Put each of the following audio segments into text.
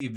What's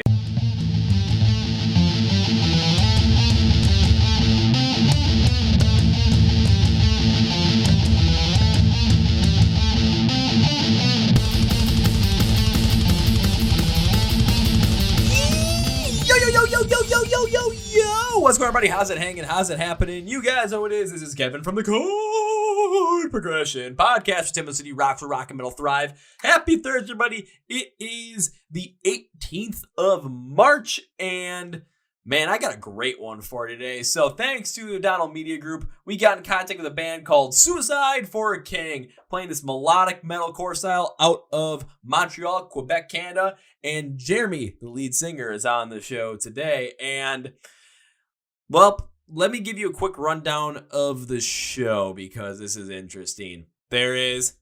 going on, everybody? How's it hanging? How's it happening? You guys know what it is. This is Kevin from the Chord Progression podcast for Tim City Rock for Rock and Metal Thrive. Happy Thursday, everybody. It is the 18th of March, and man, I got a great one for today. So thanks to the Donald Media Group, we got in contact with a band called Suicide for a King, playing this melodic metalcore style out of Montreal, Quebec, Canada. And Jeremy, the lead singer, is on the show today. And, well, let me give you a quick rundown of the show because this is interesting. There is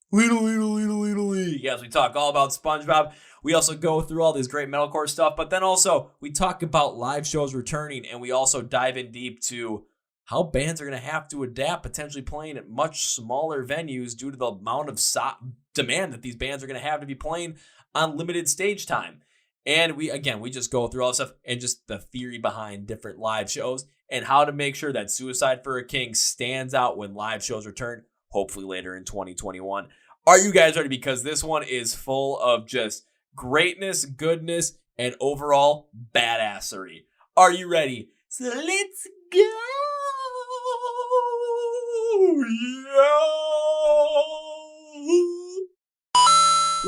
Yes, we talk all about Spongebob. We also go through all this great metalcore stuff, but then also we talk about live shows returning, and we also dive in deep to how bands are going to have to adapt, potentially playing at much smaller venues due to the amount of demand that these bands are going to have to be playing on limited stage time. And we just go through all this stuff and just the theory behind different live shows and how to make sure that Suicide for a King stands out when live shows return, hopefully later in 2021. Are you guys ready? Because this one is full of just greatness, goodness, and overall badassery. Are you ready? So let's go!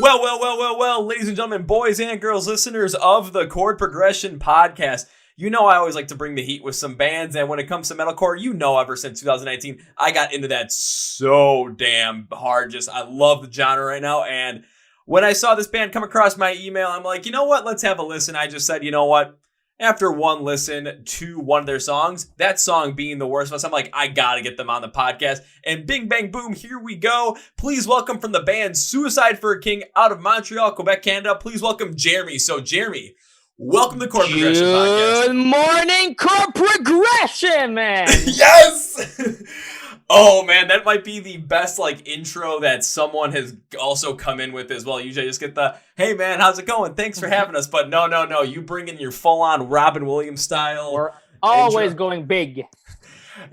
Well, ladies and gentlemen, boys and girls, listeners of the Chord Progression podcast. You know I always like to bring the heat with some bands, and when it comes to metalcore, you know ever since 2019, I got into that so damn hard. I love the genre right now, and when I saw this band come across my email, I'm like, you know what, let's have a listen. I just said, you know what, after one listen to one of their songs, that song being the worst of us, I'm like, I gotta get them on the podcast. And bing, bang, boom, here we go. Please welcome from the band Suicide for a King out of Montreal, Quebec, Canada. Please welcome Jeremy. So, Jeremy, welcome to the Chord Progression podcast. Good morning, Chord Progression, man. Yes! Oh, man, that might be the best, intro that someone has also come in with as well. Usually I just get the, hey, man, how's it going? Thanks for having us. But no. You bring in your full-on Robin Williams style. We're always going big.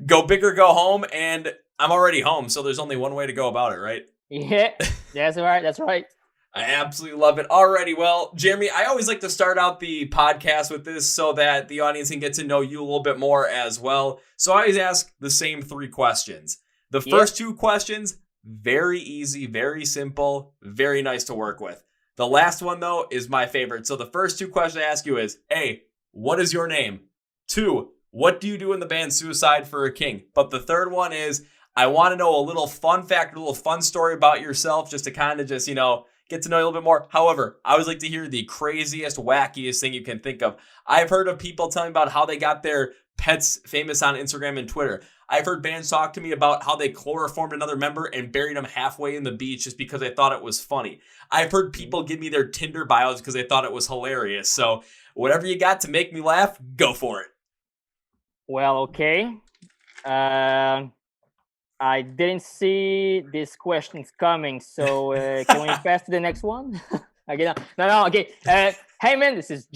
Go big or go home, and I'm already home, so there's only one way to go about it, right? Yeah, that's right. I absolutely love it. Alrighty, well, Jeremy, I always like to start out the podcast with this so that the audience can get to know you a little bit more as well. So I always ask the same three questions. The first two questions, very easy, very simple, very nice to work with. The last one, though, is my favorite. So the first two questions I ask you is, A, what is your name? 2, what do you do in the band Suicide for a King? But the third one is, I want to know a little fun fact, a little fun story about yourself, just to kind of just, get to know you a little bit more. However, I always like to hear the craziest, wackiest thing you can think of. I've heard of people telling about how they got their pets famous on Instagram and Twitter. I've heard bands talk to me about how they chloroformed another member and buried them halfway in the beach just because they thought it was funny. I've heard people give me their Tinder bios because they thought it was hilarious. So whatever you got to make me laugh, go for it. Well, okay. I didn't see these questions coming, so can we pass to the next one? Okay, no, okay. Hey, man, this is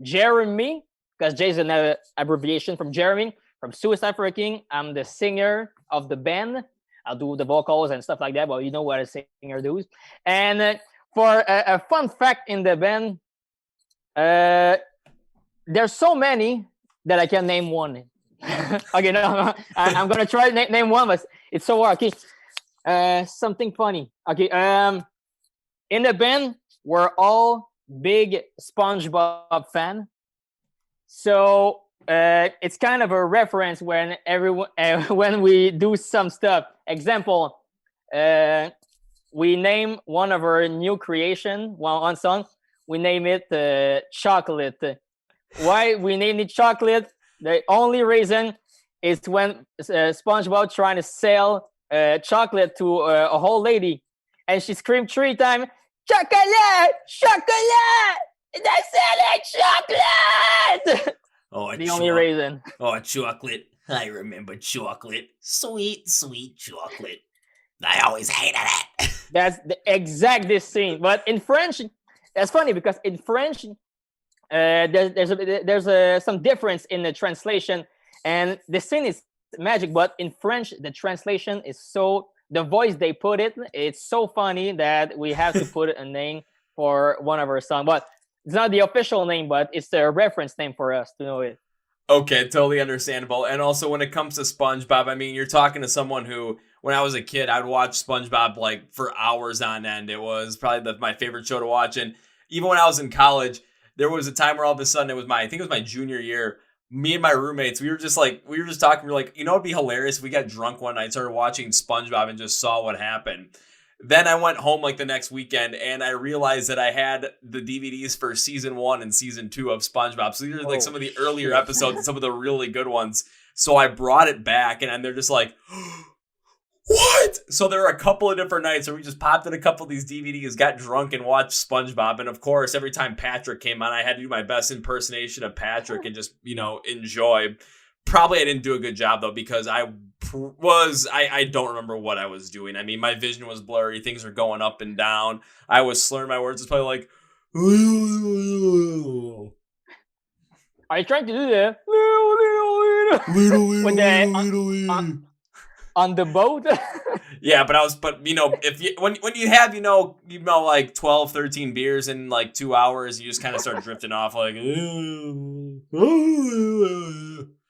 Jeremy, because J is an abbreviation from Jeremy, from Suicide for a King. I'm the singer of the band. I'll do the vocals and stuff like that, but you know what a singer does. And for a fun fact in the band, there's so many that I can name one. Okay, no, I'm gonna try to name one, but it's so hard. Okay, something funny. Okay, in the band, we're all big SpongeBob fan, so it's kind of a reference when everyone when we do some stuff. Example, we name one of our new creation, one song. We name it Chocolate. Why we named it Chocolate? The only reason is when SpongeBob trying to sell chocolate to a whole lady, and she screamed 3 times, "Chocolate! Chocolate! They're selling chocolate!" Oh, the only reason. Oh, chocolate. I remember chocolate. Sweet, sweet chocolate. I always hated it. That's the exact this scene. But in French, that's funny because in French, there's some difference in the translation, and the scene is magic. But in French, the translation is so the voice they put it's so funny that we have to put a name for one of our songs. But it's not the official name, but it's the reference name for us to know it. Okay, totally understandable. And also when it comes to SpongeBob, I mean, you're talking to someone who, when I was a kid, I'd watch SpongeBob like for hours on end. It was probably my favorite show to watch. And even when I was in college, there was a time where all of a sudden I think it was my junior year, me and my roommates, we were just talking. We were like, it'd be hilarious if we got drunk one night, started watching SpongeBob and just saw what happened. Then I went home like the next weekend and I realized that I had the DVDs for season 1 and season 2 of SpongeBob. So these are like some of the earlier episodes and some of the really good ones. So I brought it back and they're just like, what? So there were a couple of different nights where we just popped in a couple of these DVDs, got drunk and watched SpongeBob. And of course, every time Patrick came on, I had to do my best impersonation of Patrick and just, enjoy. Probably I didn't do a good job though, because I don't remember what I was doing. I mean, my vision was blurry. Things were going up and down. I was slurring my words. It's probably like, are you trying to do the on the boat? Yeah, but if you when you have like 12, 13 beers in like 2 hours, you just kind of start drifting off like.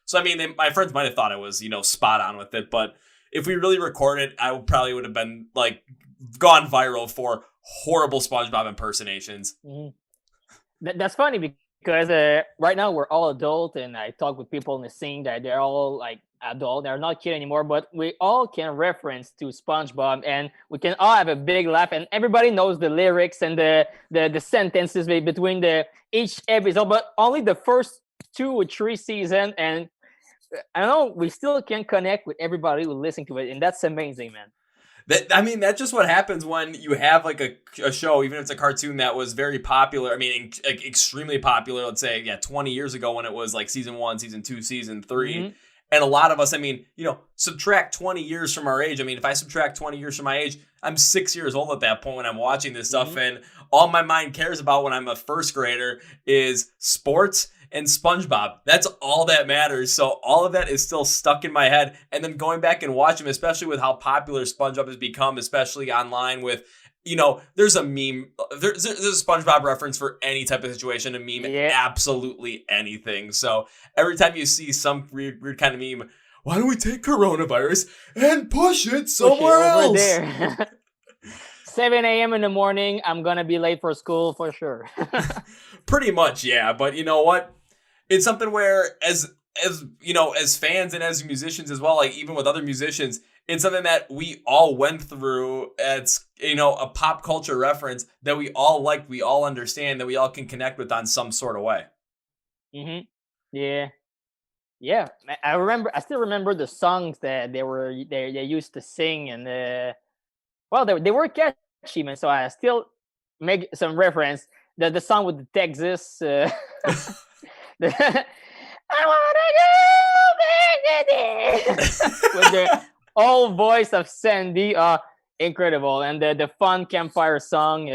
So, I mean, my friends might have thought I was, spot on with it. But if we really recorded, I probably would have been, like, gone viral for horrible SpongeBob impersonations. Mm-hmm. That's funny because right now we're all adult. And I talk with people in the scene that they're all, like, adult. They're not kids anymore. But we all can reference to SpongeBob. And we can all have a big laugh. And everybody knows the lyrics and the sentences between each episode. But only the first 2 or 3 seasons. And I don't know, we still can connect with everybody who listen to it, and that's amazing, man. That's just what happens when you have like a show, even if it's a cartoon that was very popular. I mean, extremely popular. Let's say, 20 years ago when it was like season 1, season 2, season 3. Mm-hmm. And a lot of us, I mean, subtract 20 years from our age. I mean, if I subtract 20 years from my age, I'm 6 years old at that point when I'm watching this stuff. Mm-hmm. And all my mind cares about when I'm a first grader is sports and SpongeBob. That's all that matters. So all of that is still stuck in my head. And then going back and watching, especially with how popular SpongeBob has become, especially online with, there's a meme. There's a SpongeBob reference for any type of situation, a meme, absolutely anything. So every time you see some weird kind of meme, why don't we take coronavirus and push it somewhere else? Over there. 7 a.m. in the morning, I'm going to be late for school for sure. Pretty much, yeah. But you know what? It's something where as fans and as musicians as well, like even with other musicians, it's something that we all went through. It's, a pop culture reference that we all liked, we all understand, that we all can connect with on some sort of way. Mm-hmm. Yeah. Yeah. I still remember the songs that they used to sing, and they were catchy, man. So I still make some reference. The song with the Texas I wanna go back with the old voice of Sandy, incredible, and the fun campfire song,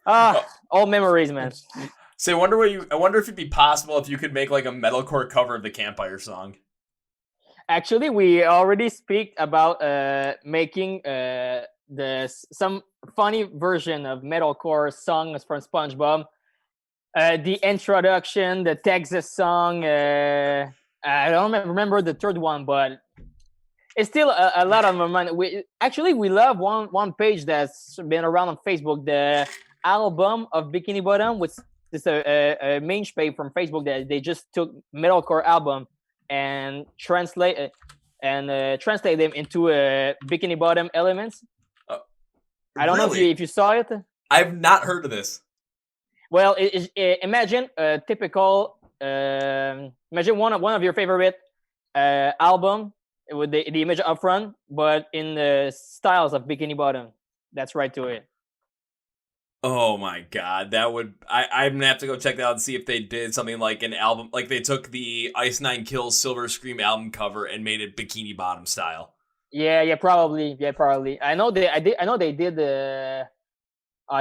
all memories, man. So I wonder if it'd be possible if you could make like a metalcore cover of the campfire song. Actually, we already speak about making some funny version of metalcore songs from SpongeBob. The introduction, the Texas song. I don't remember the third one, but it's still a lot on my mind. We love one page that's been around on Facebook, the album of Bikini Bottom, which is a main page from Facebook that they just took metalcore album and translate them into Bikini Bottom elements. I don't know if you saw it. I've not heard of this. Well, imagine a typical. Imagine one of your favorite album with the image up front, but in the styles of Bikini Bottom. That's right to it. Oh my God, that would I'm gonna have to go check that out and see if they did something like an album, like they took the Ice Nine Kills Silver Scream album cover and made it Bikini Bottom style. Yeah, probably. Yeah, probably. I know they did the.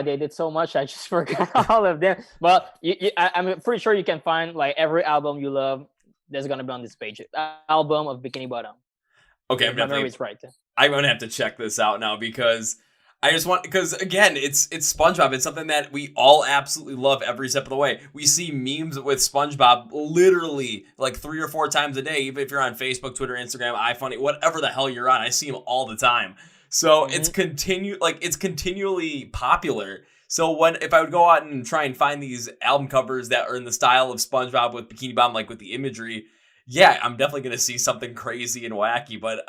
They did so much. I just forgot all of them. But I'm pretty sure you can find like every album you love. There's gonna be on this page. Album of Bikini Bottom. Okay, If my memory is right. I'm gonna have to check this out now because because again, it's SpongeBob. It's something that we all absolutely love every step of the way. We see memes with SpongeBob literally like 3 or 4 times a day. Even if you're on Facebook, Twitter, Instagram, iFunny, whatever the hell you're on, I see them all the time. So it's continually popular. So if I would go out and try and find these album covers that are in the style of SpongeBob with Bikini Bottom, like with the imagery, yeah, I'm definitely gonna see something crazy and wacky. But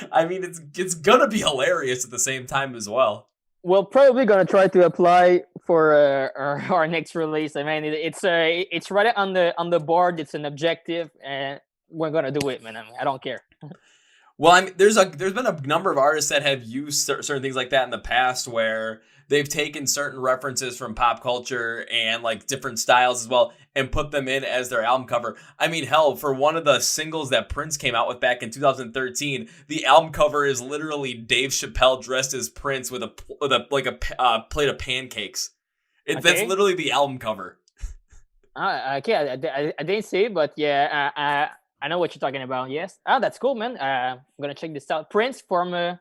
I mean, it's gonna be hilarious at the same time as well. We're probably gonna try to apply for our next release. I mean, it's right on the board. It's an objective, and we're gonna do it, man. I don't care. Well, I mean, there's been a number of artists that have used certain things like that in the past where they've taken certain references from pop culture and like different styles as well and put them in as their album cover. I mean, hell, for one of the singles that Prince came out with back in 2013, the album cover is literally Dave Chappelle dressed as Prince with a plate of pancakes. That's literally the album cover. Okay, I didn't see it, but yeah, I know what you're talking about. Yes. Oh, that's cool, man. I'm gonna check this out. Prince from. It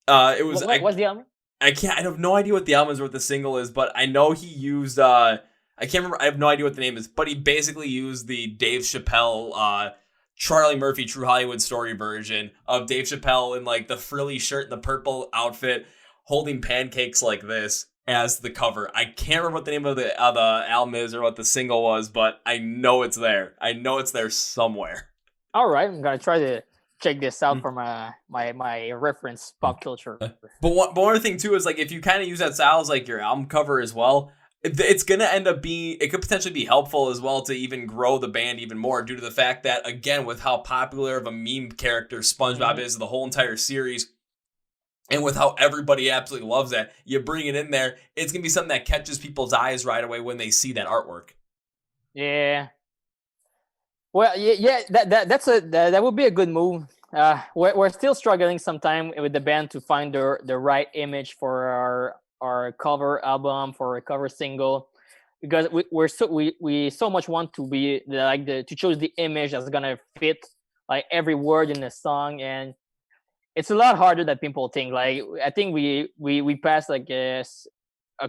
was. What's the album? I have no idea what the album is or what the single is, but I know he used. I can't remember. I have no idea what the name is, but he basically used the Dave Chappelle, Charlie Murphy True Hollywood Story version of Dave Chappelle in like the frilly shirt and the purple outfit, holding pancakes like this as the cover. I can't remember what the name of the album is or what the single was, but I know it's there. I know it's there somewhere. All right, I'm gonna try to check this out for my reference pop culture. But one other thing too is like if you kind of use that style as like your album cover as well, it's gonna end up being, it could potentially be helpful as well to even grow the band even more due to the fact that again with how popular of a meme character SpongeBob is, the whole entire series. And with how everybody absolutely loves that, you bring it in there, it's going to be something that catches people's eyes right away when they see that artwork. Yeah. Well, yeah, that would be a good move. We're still struggling sometime with the band to find the right image for our cover album, for a cover single, because we so much want to be to choose the image that's gonna fit like every word in the song, and it's a lot harder than people think. Like I think we passed like a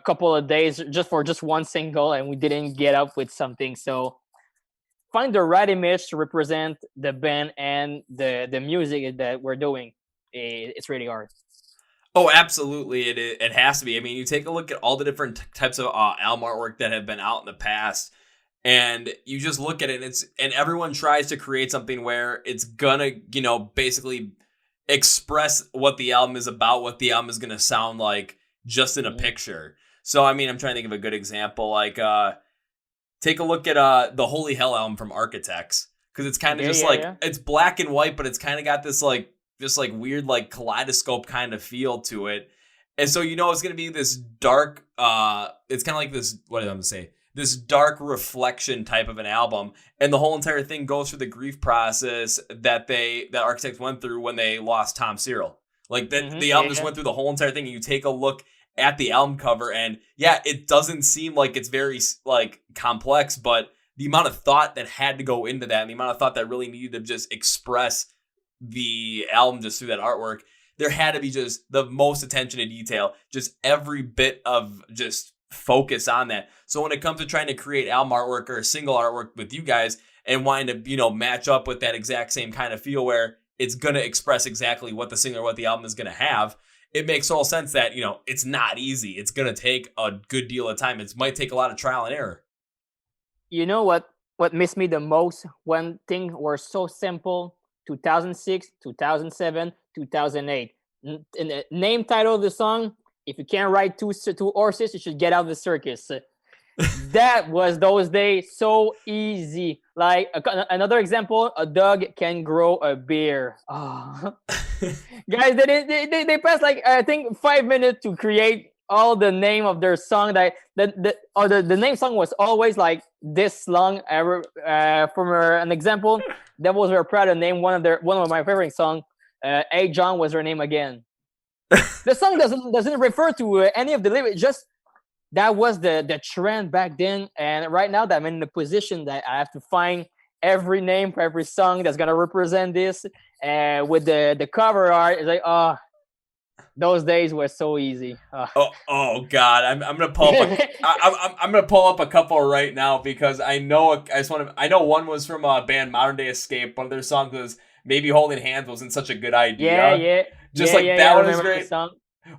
couple of days just for one single, and we didn't get up with something. So find the right image to represent the band and the music that we're doing. It's really hard. Oh, absolutely. It has to be. I mean, you take a look at all the different types of album artwork that have been out in the past, and you just look at it, and everyone tries to create something where it's gonna, basically express what the album is about, what the album is going to sound like just in a picture. So, I mean, I'm trying to think of a good example. Like, take a look at the Holy Hell album from Architects. Because it's kind of it's black and white, but it's kind of got this just weird kaleidoscope kind of feel to it. And so, it's going to be this dark, it's kind of like this, what did I say? This dark reflection type of an album, and the whole entire thing goes through the grief process that Architects went through when they lost Tom Cyril. Like that, the album just went through the whole entire thing. And you take a look at the album cover, and yeah, it doesn't seem like it's very complex, but the amount of thought that had to go into that, and the amount of thought that really needed to just express the album just through that artwork, there had to be just the most attention to detail, just every bit of just focus on that. So when it comes to trying to create album artwork or single artwork with you guys and wanting to, match up with that exact same kind of feel where it's going to express exactly what the single or what the album is going to have, it makes all sense that, it's not easy. It's going to take a good deal of time. It might take a lot of trial and error. You know what missed me the most when things were so simple? 2006, 2007, 2008. In the name title of the song, if you can't ride two horses, you should get out of the circus. That was those days, so easy. Like another example, a dog can grow a beard. Oh. Guys, they passed I think 5 minutes to create all the name of their song. The name song was always like this long. From an example, Devils Were Proud to name one of my favorite songs. Hey John was her name again. The song doesn't refer to any of the lyrics. Just that was the trend back then, and right now that I'm in the position that I have to find every name for every song that's gonna represent this. With the cover art, it's like, oh, those days were so easy. Oh God! I'm gonna pull up I'm gonna pull up a couple right now because I know I know one was from a band Modern Day Escape. One of their songs was "Maybe Holding Hands" wasn't such a good idea. Just like I that one is remember the great. song.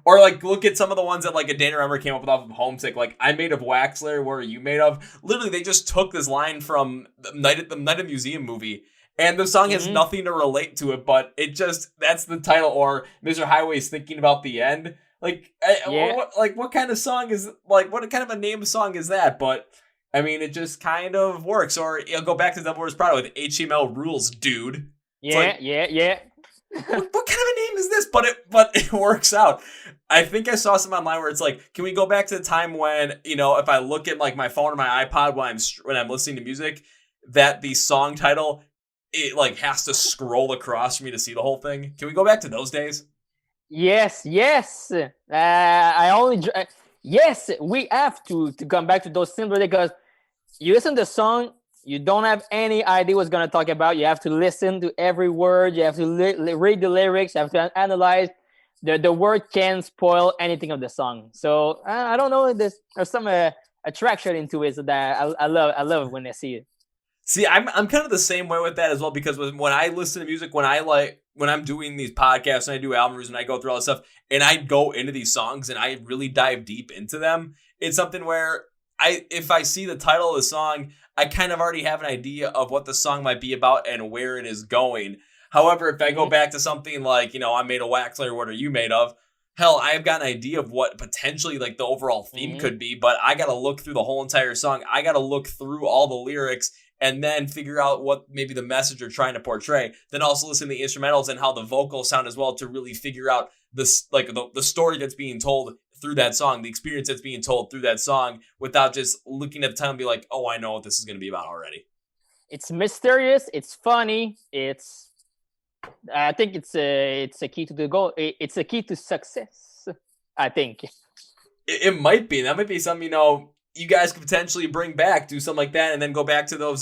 Or like look at some of the ones that like a Dana Remember came up with off of Homesick. Like "I'm Made of Wax, Larry, what are you made of?" Literally, they just took this line from the Night at the Museum movie. And the song has nothing to relate to it, but it just, that's the title. Or Mr. Highway's Thinking About the End. Like, what kind of song is, like, what kind of a name song is that? But, I mean, it just kind of works. Or, go back to Devil Wears Prada with HTML rules, dude. Yeah. What kind of a name is this? But it works out. I think I saw some online where it's like, can we go back to the time when, if I look at, like, my phone or my iPod when I'm listening to music, that the song title, it like has to scroll across for me to see the whole thing. Can we go back to those days? Yes. Yes, we have to come back to those simpler because you listen to the song, you don't have any idea what's gonna talk about. You have to listen to every word. You have to read the lyrics. You have to analyze. The word can spoil anything of the song. So I don't know. There's some attraction into it that I love when I see it. See, I'm kind of the same way with that as well because when I listen to music, when I'm doing these podcasts and I do album reviews and I go through all this stuff and I go into these songs and I really dive deep into them, it's something where if I see the title of the song, I kind of already have an idea of what the song might be about and where it is going. However, if I go back to something like, I'm made of wax, or what are you made of? Hell, I've got an idea of what potentially like the overall theme could be, but I got to look through the whole entire song. I got to look through all the lyrics and then figure out what maybe the message you're trying to portray. Then also listen to the instrumentals and how the vocals sound as well to really figure out this, like the story that's being told through that song, the experience that's being told through that song, without just looking at the title and be like, oh, I know what this is going to be about already. It's mysterious. It's funny. I think it's a key to the goal. It's a key to success, I think. It might be. That might be something, you guys could potentially bring back, do something like that, and then go back to those,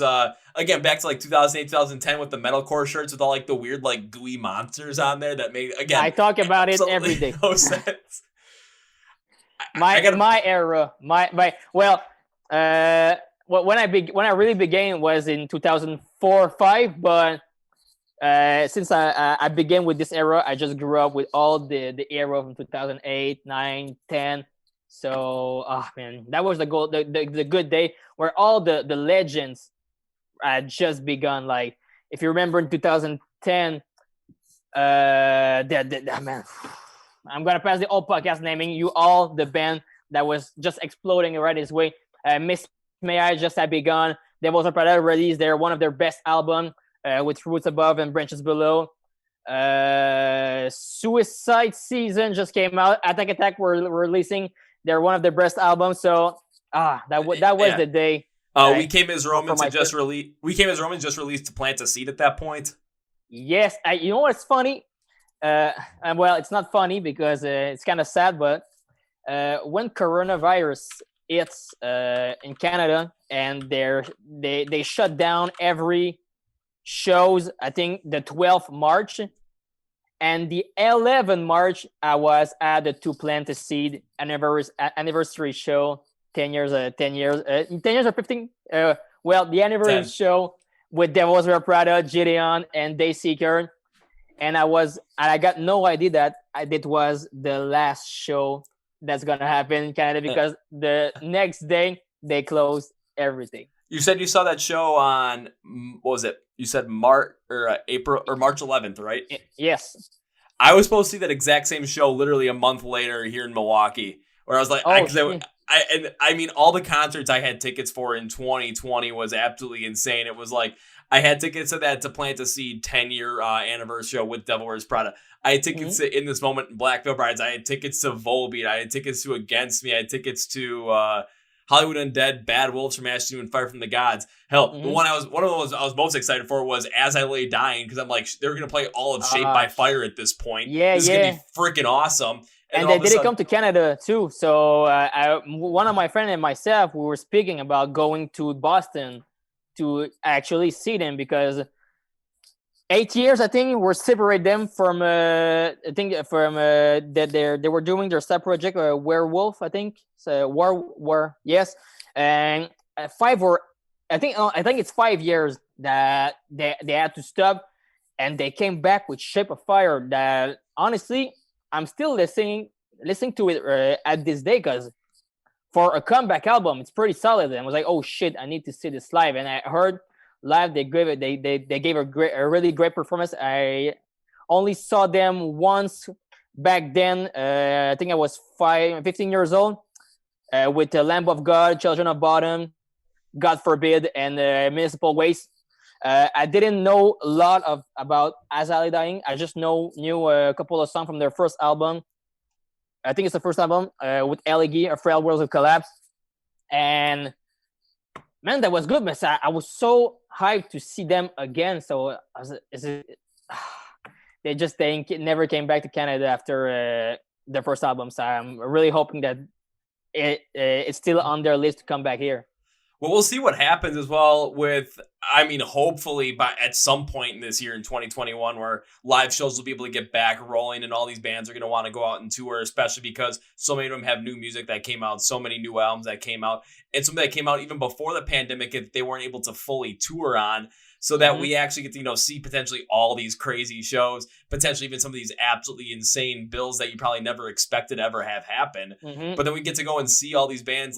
again, back to like 2008, 2010 with the metalcore shirts with all like the weird like gooey monsters on there that made, again, I talk about it every day. No sense. My era, when I really began was in 2004-5, but since I began with this era, I just grew up with all the era from 2008, 9, 10. So, man, that was the good day where all the legends had just begun. Like, if you remember in 2010, man, I'm gonna pass the whole podcast naming you all the band that was just exploding right this way. Miss May I just had begun. Devils Are Prada released one of their best album with Roots Above and Branches Below. Suicide Season just came out. Attack were releasing. They're one of their best albums. So that was the day. We Came as Romans just released To Plant a Seed at that point. Yes, you know what's funny? And well, it's not funny because it's kind of sad, but when coronavirus hits in Canada and they shut down every shows, I think the 12th March and the 11th March, I was at the To Plant a Seed anniversary show. 10 years or 15. Well, the anniversary 10. show with Devils Wear Prada, Gideon, and Dayseeker. And I got no idea that it was the last show that's gonna happen in Canada because the next day they closed everything. You said you saw that show on, what was it? You said March or April or March 11th, right? Yes. I was supposed to see that exact same show literally a month later here in Milwaukee, where I was like, I mean, all the concerts I had tickets for in 2020 was absolutely insane. It was like, I had tickets to that To Plant a Seed 10-year anniversary show with Devil Wears Prada. I had tickets to In This Moment in Black Veil Brides. I had tickets to Volbeat. I had tickets to Against Me. I had tickets to Hollywood Undead, Bad Wolves from Ash 2, and Fire from the Gods. Hell, the one of the ones I was most excited for was As I Lay Dying, because I'm like, they're gonna play all of Shaped by Fire at this point. Yeah, this is gonna be freaking awesome. And they did come to Canada too. So one of my friends and myself, we were speaking about going to Boston to actually see them, because 8 years, I think, were separate them from that they were doing their sub project, Werewolf, I think. So war, yes, and 5 were, I think it's 5 years that they had to stop, and they came back with Shape of Fire. That honestly, I'm still listening to it at this day, because for a comeback album, it's pretty solid. And I was like, oh shit, I need to see this live. And I heard live they gave a really great performance. I only saw them once back then. I think I was 15 years old, with the Lamb of God, Children of Bottom, God Forbid, and Municipal Waste. I didn't know a lot about As I Lay Dying. I just knew a couple of songs from their first album. I think it's the first album with Elegy, A Frail Worlds of Collapse. And man, that was good, man. I was so hyped to see them again. So they never came back to Canada after their first album. So I'm really hoping that it's still on their list to come back here. Well, we'll see what happens as well with, hopefully at some point in this year in 2021, where live shows will be able to get back rolling and all these bands are going to want to go out and tour, especially because so many of them have new music that came out, so many new albums that came out, and some that came out even before the pandemic if they weren't able to fully tour on, so that we actually get to, see potentially all these crazy shows, potentially even some of these absolutely insane bills that you probably never expected to ever have happen. But then we get to go and see all these bands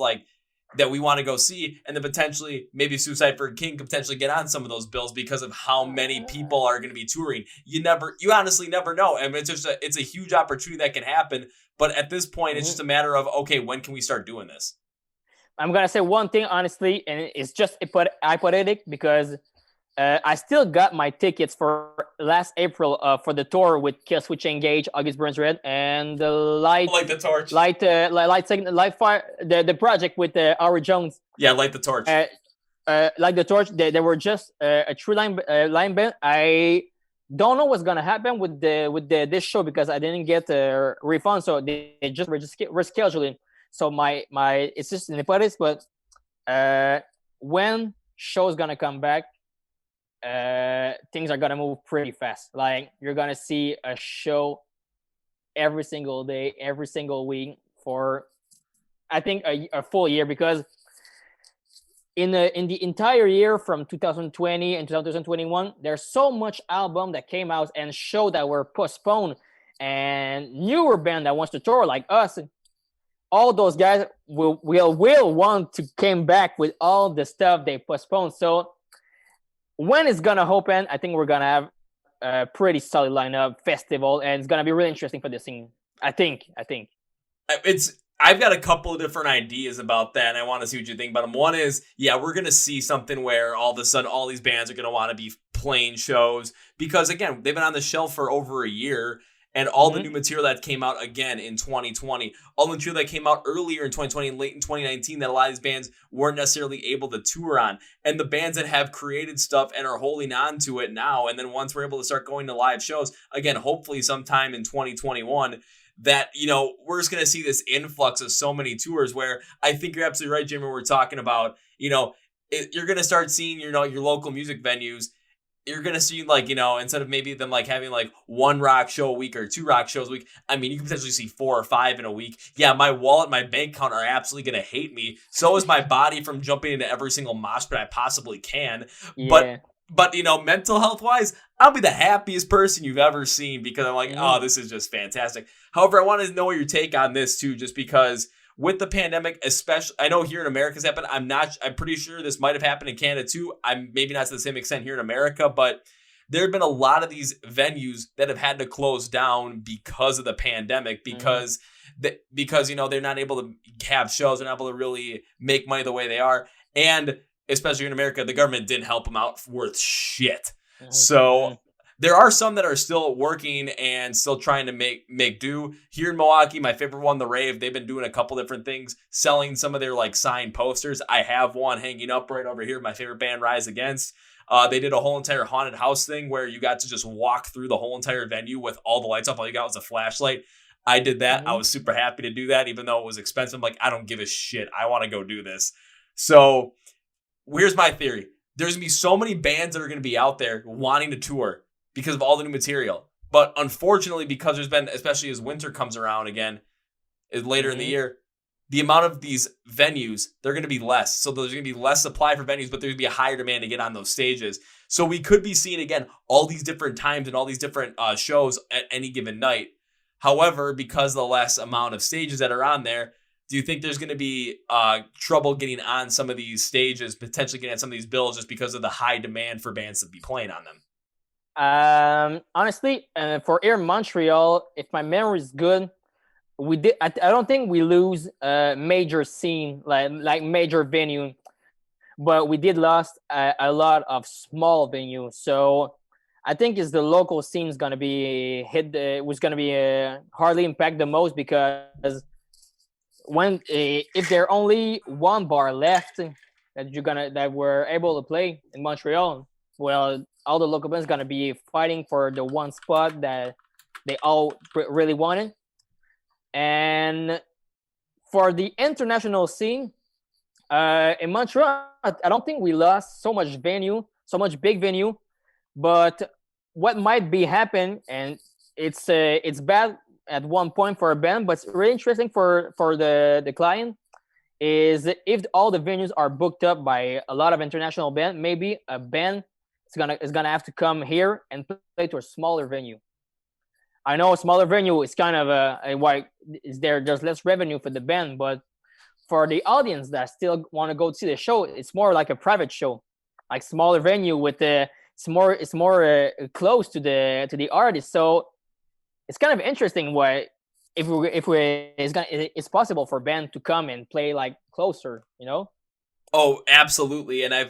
that we want to go see, and then potentially maybe Suicide for a King could potentially get on some of those bills because of how many people are going to be touring. You honestly never know. I mean, it's a huge opportunity that can happen, but at this point, it's just a matter of, okay, when can we start doing this? I'm going to say one thing, honestly, and it's just hypothetical, because I still got my tickets for last April for the tour with Killswitch Engage, August Burns Red, and the Light the Torch, Light Fire, the project with Ari Jones. Yeah, Light the Torch. Like the Torch, they were just a true line band. I don't know what's gonna happen with this show, because I didn't get a refund, so they just rescheduling. So my it's just an hypothesis, but when show's gonna come back, things are gonna move pretty fast. Like, you're gonna see a show every single day, every single week for, I think, a full year, because in the entire year from 2020 and 2021, there's so much album that came out and show that were postponed, and newer band that wants to tour like us. All those guys will want to come back with all the stuff they postponed. So when it's gonna open, I think we're gonna have a pretty solid lineup festival, and it's gonna be really interesting for this thing. I think. I've got a couple of different ideas about that, and I want to see what you think about them. One is, we're gonna see something where all of a sudden all these bands are gonna want to be playing shows, because again, they've been on the shelf for over a year. And all the new material that came out again in 2020, all the material that came out earlier in 2020 and late in 2019 that a lot of these bands weren't necessarily able to tour on. And the bands that have created stuff and are holding on to it now, and then once we're able to start going to live shows, again, hopefully sometime in 2021, that, we're just going to see this influx of so many tours, where I think you're absolutely right, Jimmy, we're talking about, you're going to start seeing, your local music venues. You're going to see, instead of maybe them, having, one rock show a week or 2 rock shows a week, you can potentially see 4 or 5 in a week. Yeah, my wallet, my bank account are absolutely going to hate me. So is my body from jumping into every single mosh pit I possibly can. Yeah. But mental health-wise, I'll be the happiest person you've ever seen, because I'm like, oh, this is just fantastic. However, I want to know your take on this, too, just because with the pandemic, especially, I know here in America it's happened. I'm pretty sure this might have happened in Canada too. I'm maybe not to the same extent here in America, but there have been a lot of these venues that have had to close down because of the pandemic, because they're not able to have shows, they're not able to really make money the way they are. And especially in America, the government didn't help them out worth shit. So There are some that are still working and still trying to make do. Here in Milwaukee, my favorite one, the Rave, they've been doing a couple different things, selling some of their like signed posters. I have one hanging up right over here. My favorite band, Rise Against. They did a whole entire haunted house thing where you got to just walk through the whole entire venue with all the lights off. All you got was a flashlight. I did that. Mm-hmm. I was super happy to do that, even though it was expensive. I'm like, I don't give a shit. I want to go do this. So here's my theory. There's going to be so many bands that are going to be out there wanting to tour because of all the new material. But unfortunately, because there's been, especially as winter comes around again, is later in the year, the amount of these venues, they're going to be less. So there's going to be less supply for venues, but there's going to be a higher demand to get on those stages. So we could be seeing, again, all these different times and all these different shows at any given night. However, because of the less amount of stages that are on there, do you think there's going to be trouble getting on some of these stages, potentially getting on some of these bills just because of the high demand for bands to be playing on them? Honestly, for here in Montreal, if my memory is good, we did. I don't think we lose a major scene like major venue, but we did lost a lot of small venues. So I think it's the local scene is gonna be hit. Was gonna be hardly impact the most because when if there only one bar left that we're able to play in Montreal, well, all the local bands gonna be fighting for the one spot that they all really wanted. And for the international scene in Montreal, I don't think we lost so much big venue. But what might be happen, and it's bad at one point for a band, but it's really interesting for the client, is if all the venues are booked up by a lot of international band, maybe a band is gonna have to come here and play to a smaller venue. I know a smaller venue is kind of why is there just less revenue for the band, but for the audience that still want to go see the show, it's more like a private show, like smaller venue with the it's more close to the artist. So it's kind of interesting why if it's possible for band to come and play like closer, you know. Oh, absolutely. And I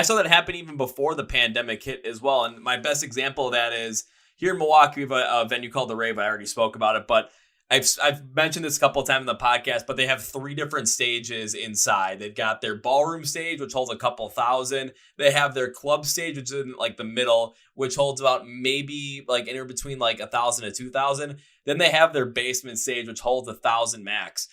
saw that happen even before the pandemic hit as well. And my best example of that is here in Milwaukee, we have a venue called the Rave. I already spoke about it, but I've mentioned this a couple of times in the podcast, but they have 3 different stages inside. They've got their ballroom stage, which holds a couple thousand. They have their club stage, which is in like the middle, which holds about maybe like anywhere between like 1,000 to 2,000. Then they have their basement stage, which holds 1,000 max.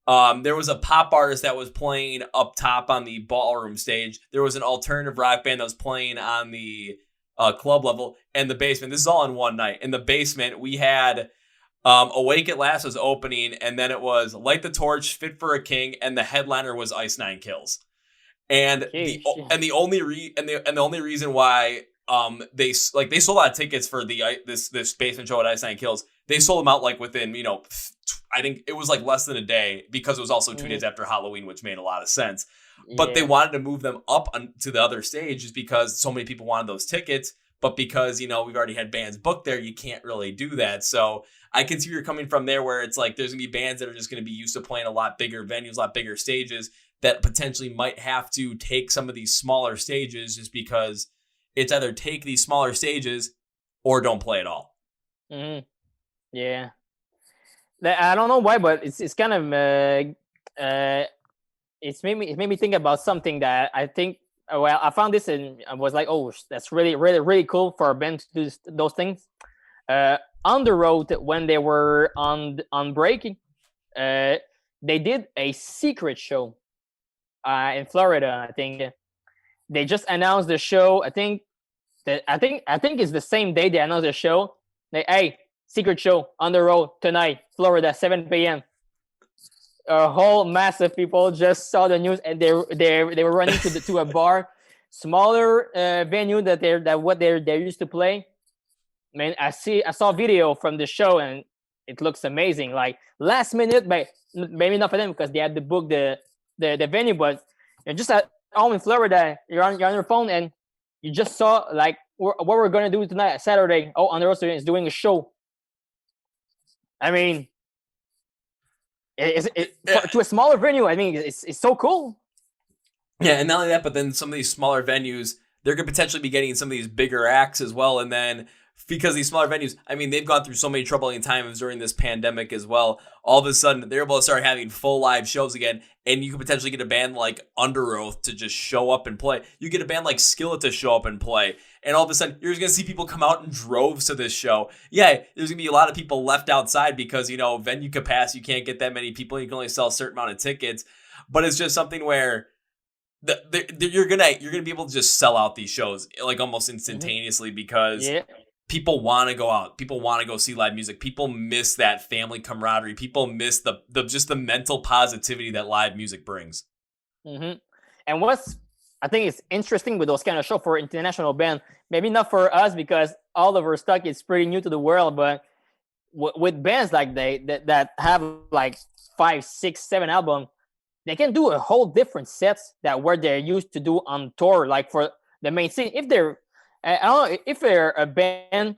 There was a pop artist that was playing up top on the ballroom stage. There was an alternative rock band that was playing on the club level and the basement. This is all in one night. In the basement, we had Awake at Last was opening, and then it was Light the Torch, Fit for a King, and the headliner was Ice Nine Kills. And the only reason why they sold out of tickets for this basement show at Ice Nine Kills. They sold them out like within I think it was like less than a day because it was also 2 days after Halloween, which made a lot of sense. But they wanted to move them up to the other stage just because so many people wanted those tickets. But because, we've already had bands booked there, you can't really do that. So I can see where you're coming from there, where it's like there's going to be bands that are just going to be used to playing a lot bigger venues, a lot bigger stages that potentially might have to take some of these smaller stages just because it's either take these smaller stages or don't play at all. Mm-hmm. Yeah. I don't know why, but it's kind of it's made me think about something that I think. Well, I found this and I was like, oh, that's really, really, really cool for a band to do those things. On the road when they were on break, they did a secret show in Florida. I think they just announced the show. I think it's the same day they announced the show. Hey, secret show on the road tonight, Florida, 7 p.m. A whole mass of people just saw the news and they were running to a bar, smaller venue that what they're used to play. Man, I saw a video from the show and it looks amazing. Like last minute, but maybe not for them because they had to book the venue. But you're just at home in Florida, you're on your phone and you just saw like what we're gonna do tonight, Saturday. Oh, on the road is doing a show. I mean. To a smaller venue, I mean, it's so cool. Yeah, and not only that, but then some of these smaller venues, they're going to potentially be getting some of these bigger acts as well. And then because these smaller venues, I mean, they've gone through so many troubling times during this pandemic as well. All of a sudden, they're able to start having full live shows again, and you could potentially get a band like Under Oath to just show up and play. You get a band like Skillet to show up and play, and all of a sudden, you're just going to see people come out in droves to this show. Yeah, there's going to be a lot of people left outside because, venue capacity, you can't get that many people. You can only sell a certain amount of tickets, but it's just something where you're gonna be able to just sell out these shows like almost instantaneously because people want to go out. People want to go see live music. People miss that family camaraderie. People miss the just the mental positivity that live music brings. And I think it's interesting with those kind of shows for international band, maybe not for us because all of our stuff is pretty new to the world, but with bands like that have like 5, 6, 7 albums, they can do a whole different sets that where they're used to do on tour. Like for the main scene, if they're I don't know if they're a band.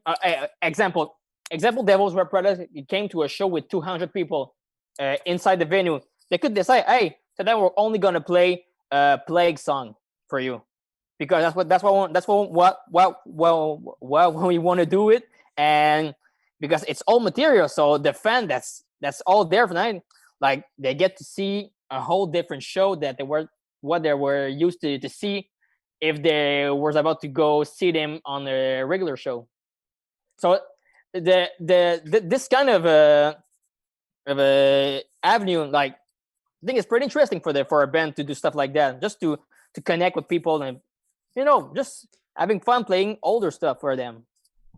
Example, Devils Wear Prada came to a show with 200 people inside the venue. They could decide, hey, today we're only gonna play a Plague song for you because that's what we want to do it, and because it's all material. So the fan that's all there for night, like they get to see a whole different show that they were used to see if they was about to go see them on a regular show. So this kind of a avenue, like I think it's pretty interesting for a band to do stuff like that, just to connect with people and just having fun playing older stuff for them.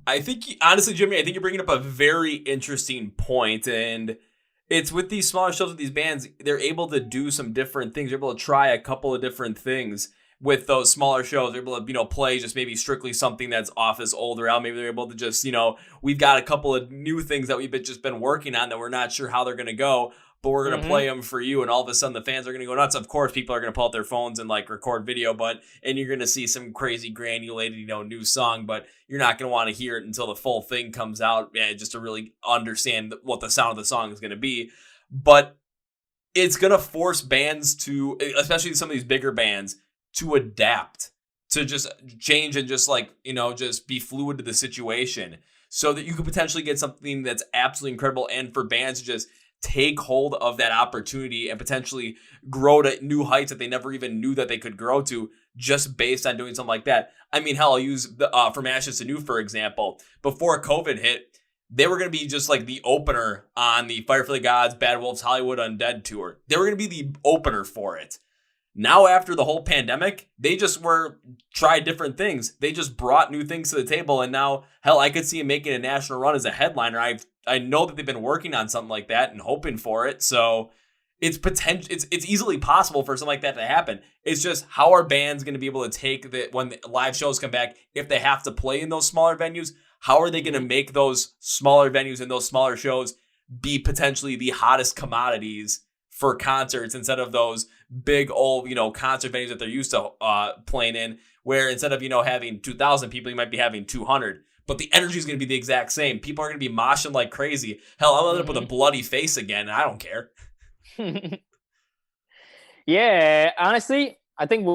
I think honestly, Jimmy, I think you're bringing up a very interesting point, and it's with these smaller shows with these bands, they're able to do some different things. They're able to try a couple of different things. With those smaller shows, they're able to, play just maybe strictly something that's off this older album. Maybe they're able to just, we've got a couple of new things that we've just been working on that we're not sure how they're going to go, but we're going to play them for you. And all of a sudden the fans are going to go nuts. Of course, people are going to pull out their phones and like record video, and you're going to see some crazy granulated, new song, but you're not going to want to hear it until the full thing comes out just to really understand what the sound of the song is going to be. But it's going to force bands to, especially some of these bigger bands, to adapt, to just change and just just be fluid to the situation so that you could potentially get something that's absolutely incredible, and for bands to just take hold of that opportunity and potentially grow to new heights that they never even knew that they could grow to just based on doing something like that. I mean, hell, I'll use From Ashes to New, for example. Before COVID hit, they were going to be just like the opener on the Fire for the Gods, Bad Wolves, Hollywood Undead tour. They were going to be the opener for it. Now, after the whole pandemic, they just tried different things. They just brought new things to the table. And now, hell, I could see him making a national run as a headliner. I know that they've been working on something like that and hoping for it. So it's easily possible for something like that to happen. It's just how are bands going to be able to take that when the live shows come back, if they have to play in those smaller venues, how are they going to make those smaller venues and those smaller shows be potentially the hottest commodities for concerts instead of those big old, concert venues that they're used to playing in, where instead of, having 2,000 people, you might be having 200. But the energy is going to be the exact same. People are going to be moshing like crazy. Hell, I'll end up with a bloody face again, and I don't care. Yeah, honestly, I think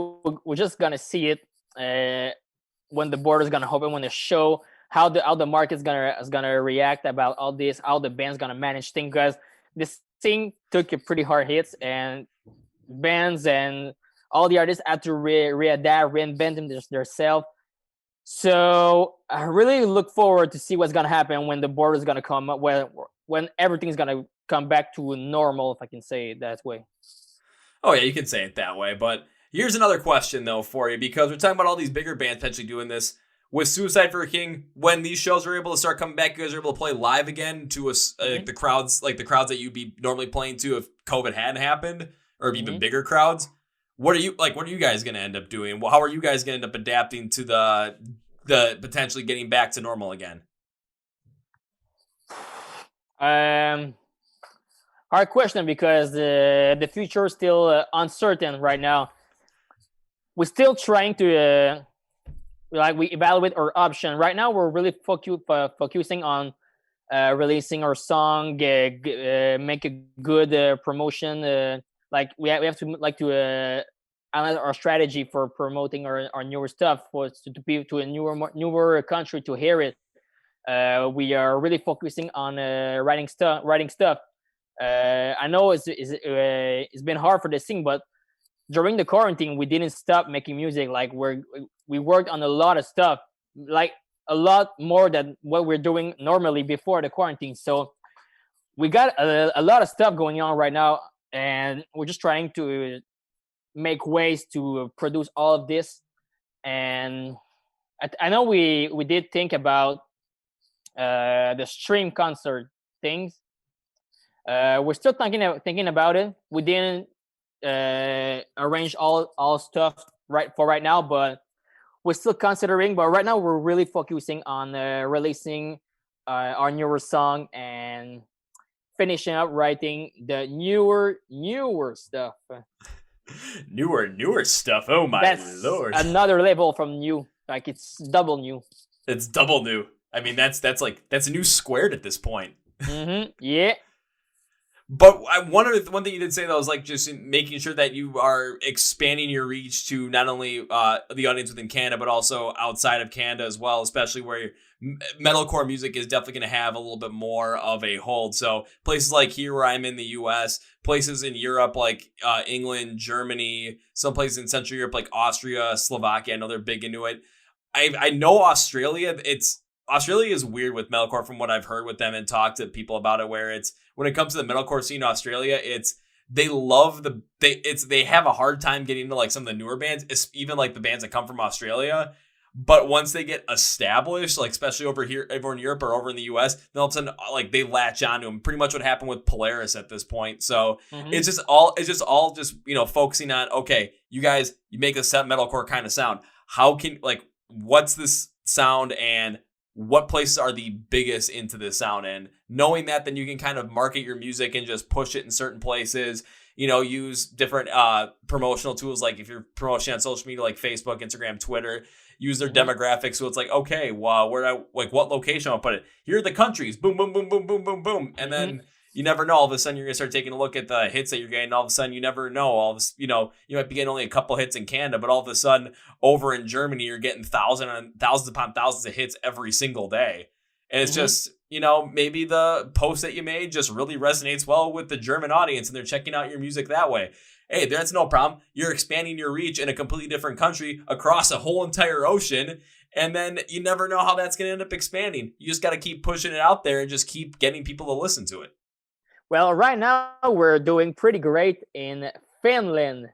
we're just going to see it when the border's going to open, when the show, how the market's gonna react about all this, how the band's going to manage things, because this thing took a pretty hard hits, and bands and all the artists had to readapt, reinvent themselves. So I really look forward to see what's gonna happen when the border is gonna come up, when everything's gonna come back to normal, if I can say it that way. Oh yeah, you can say it that way. But here's another question though for you, because we're talking about all these bigger bands potentially doing this. With Suicide for a King, when these shows are able to start coming back, you guys are able to play live again to the crowds that you'd be normally playing to if COVID hadn't happened, or even bigger crowds. What are you guys going to end up doing? How are you guys going to end up adapting to the potentially getting back to normal again? Hard question, because the future is still uncertain right now. We're still trying to we evaluate our option. Right now, we're really focusing on releasing our song, make a good promotion. We have to analyze our strategy for promoting our newer stuff for to be to a newer country to hear it. We are really focusing on writing stuff. I know it's been hard for the thing, but during the quarantine, we didn't stop making music. Like we worked on a lot of stuff, like a lot more than what we're doing normally before the quarantine. So we got a lot of stuff going on right now, and we're just trying to make ways to produce all of this. And I know we did think about the stream concert things. We're still thinking about it. We didn't arrange all stuff right now, but we're still considering. But right now, we're really focusing on releasing our newer song and finishing up writing the newer stuff. Newer stuff. Oh my That's lord! another level from new. Like it's double new. It's double new. I mean, that's a new squared at this point. Yeah. But one thing you did say, though, was like just making sure that you are expanding your reach to not only the audience within Canada, but also outside of Canada as well, especially where metalcore music is definitely going to have a little bit more of a hold. So places like here where I'm in the US, places in Europe like England, Germany, some places in Central Europe like Austria, Slovakia, I know they're big into it. I know Australia, Australia is weird with metalcore from what I've heard with them and talked to people about it, where it's when it comes to the metalcore scene in Australia, they have a hard time getting into like some of the newer bands, even like the bands that come from Australia. But once they get established, like especially over in Europe or over in the US, then all of a sudden like they latch onto them. Pretty much what happened with Polaris at this point. So it's just all focusing on, okay, you guys, you make a set metalcore kind of sound. What's this sound and what places are the biggest into this sound? And knowing that, then you can kind of market your music and just push it in certain places, use different promotional tools. Like if you're promoting on social media, like Facebook, Instagram, Twitter, use their demographics. So it's like, okay, well, what location I'll put it? Here are the countries, boom, boom, boom, boom, boom, boom, boom. And then you never know, all of a sudden you're going to start taking a look at the hits that you're getting. All of a sudden you never know, you might be getting only a couple hits in Canada, but all of a sudden over in Germany, you're getting thousands upon thousands of hits every single day. And it's just, maybe the post that you made just really resonates well with the German audience and they're checking out your music that way. Hey, that's no problem. You're expanding your reach in a completely different country across a whole entire ocean. And then you never know how that's going to end up expanding. You just got to keep pushing it out there and just keep getting people to listen to it. Well, right now we're doing pretty great in Finland.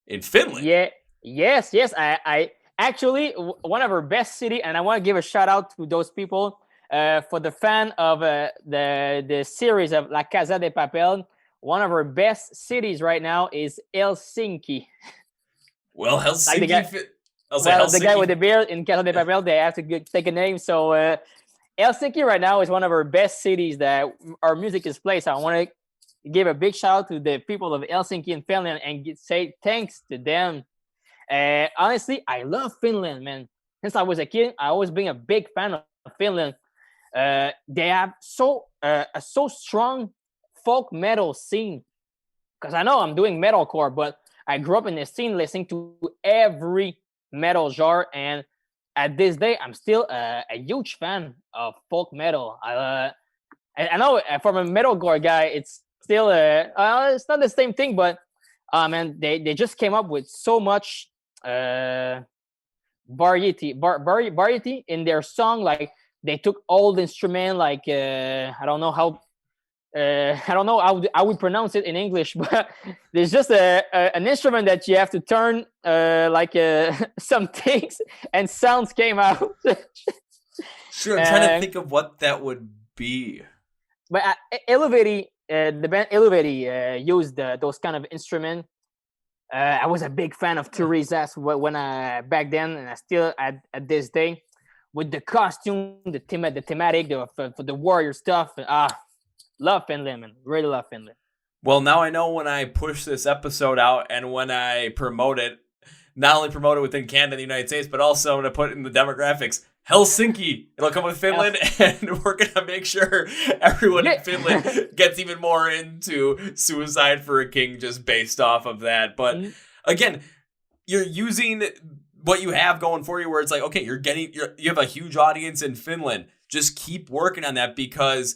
In Finland? Yeah. Yes. I actually, one of our best city, and I want to give a shout out to those people for the fan of the series of La Casa de Papel. One of our best cities right now is Helsinki. Well, Helsinki. The guy with the beard in Casa de Papel, they have to take a name. So Helsinki right now is one of our best cities that our music is played. So I want to give a big shout out to the people of Helsinki and Finland and say thanks to them. Honestly, I love Finland, man. Since I was a kid, I always been a big fan of Finland. They have a so strong folk metal scene. Because I know I'm doing metalcore, but I grew up in the scene listening to every metal genre, and at this day, I'm still a huge fan of folk metal. I know from a metalcore guy, it's still it's not the same thing, but man, they just came up with so much variety in their song. Like they took old instrument, like I don't know how we pronounce it in English, but there's just an instrument that you have to turn some things and sounds came out. Sure, I'm trying to think of what that would be. But the band Eluveri used those kind of instruments. I was a big fan of Teresa's when back then, and I still at this day, with the costume, the thematic, for the warrior stuff. Love Finland, man. Really love Finland. Well, now I know when I push this episode out and when I promote it, not only promote it within Canada and the United States, but also to put in the demographics, Helsinki. It'll come with Finland, and we're going to make sure everyone in Finland gets even more into Suicide for a King just based off of that. But again, you're using what you have going for you where it's like, okay, you have a huge audience in Finland. Just keep working on that, because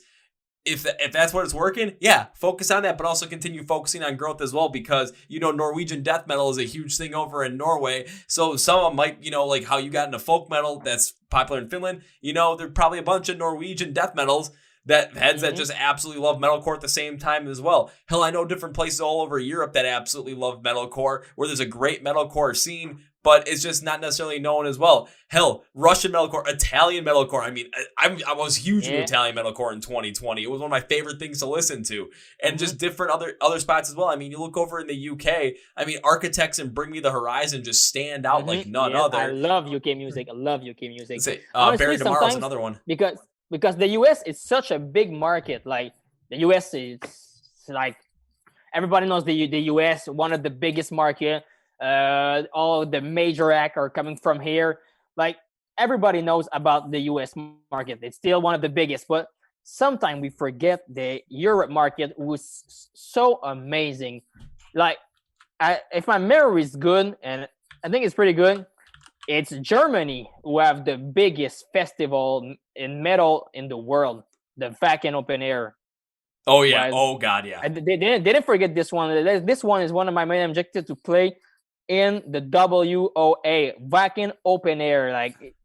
if that's what it's working, yeah, focus on that, but also continue focusing on growth as well, because, Norwegian death metal is a huge thing over in Norway. So some of them might, like how you got into folk metal that's popular in Finland, there's probably a bunch of Norwegian death metals that heads that just absolutely love metalcore at the same time as well. Hell, I know different places all over Europe that absolutely love metalcore, where there's a great metalcore scene, but it's just not necessarily known as well. Hell, Russian metalcore, Italian metalcore. I mean, I was huge into Italian metalcore in 2020. It was one of my favorite things to listen to, and just different other spots as well. I mean, you look over in the UK. I mean, Architects and Bring Me the Horizon just stand out like none other. I love UK music. I love UK music. Say, Barry Tomorrow's another one. Because the US is such a big market. Like the US is like, everybody knows the US, one of the biggest market. All the major acts are coming from here. Like, everybody knows about the US market. It's still one of the biggest, but sometimes we forget the Europe market was so amazing. Like, if my memory is good, and I think it's pretty good, it's Germany who have the biggest festival in metal in the world, the Wacken Open Air. Oh yeah. Right? Oh god, yeah. They didn't forget this one. This one is one of my main objectives, to play in the WOA, Wacken Open Air, like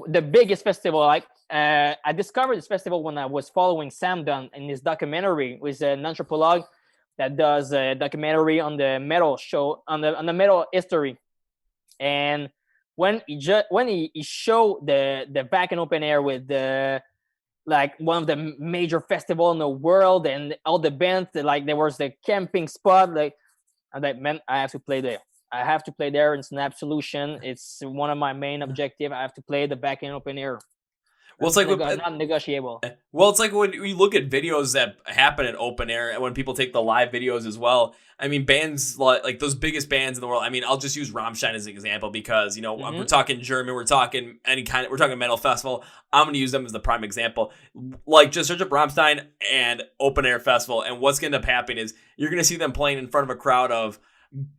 the biggest festival. Like, I discovered this festival when I was following Sam Dunn in his documentary with an anthropologue that does a documentary on the metal show, on the metal history. And when he showed the Wacken Open Air with the, like, one of the major festival in the world, and all the bands, like, there was the camping spot, like, I'm like, man, I have to play there. I have to play there. It's an absolution. It's one of my main objectives. I have to play the Wacken Open Air. Well, it's like not negotiable. Well, it's like when we look at videos that happen at open air, and when people take the live videos as well. I mean, bands like those biggest bands in the world. I mean, I'll just use Rammstein as an example, because we're talking German, we're talking we're talking metal festival. I'm going to use them as the prime example. Like, just search up Rammstein and open air festival, and what's going to end up happening is you're going to see them playing in front of a crowd of,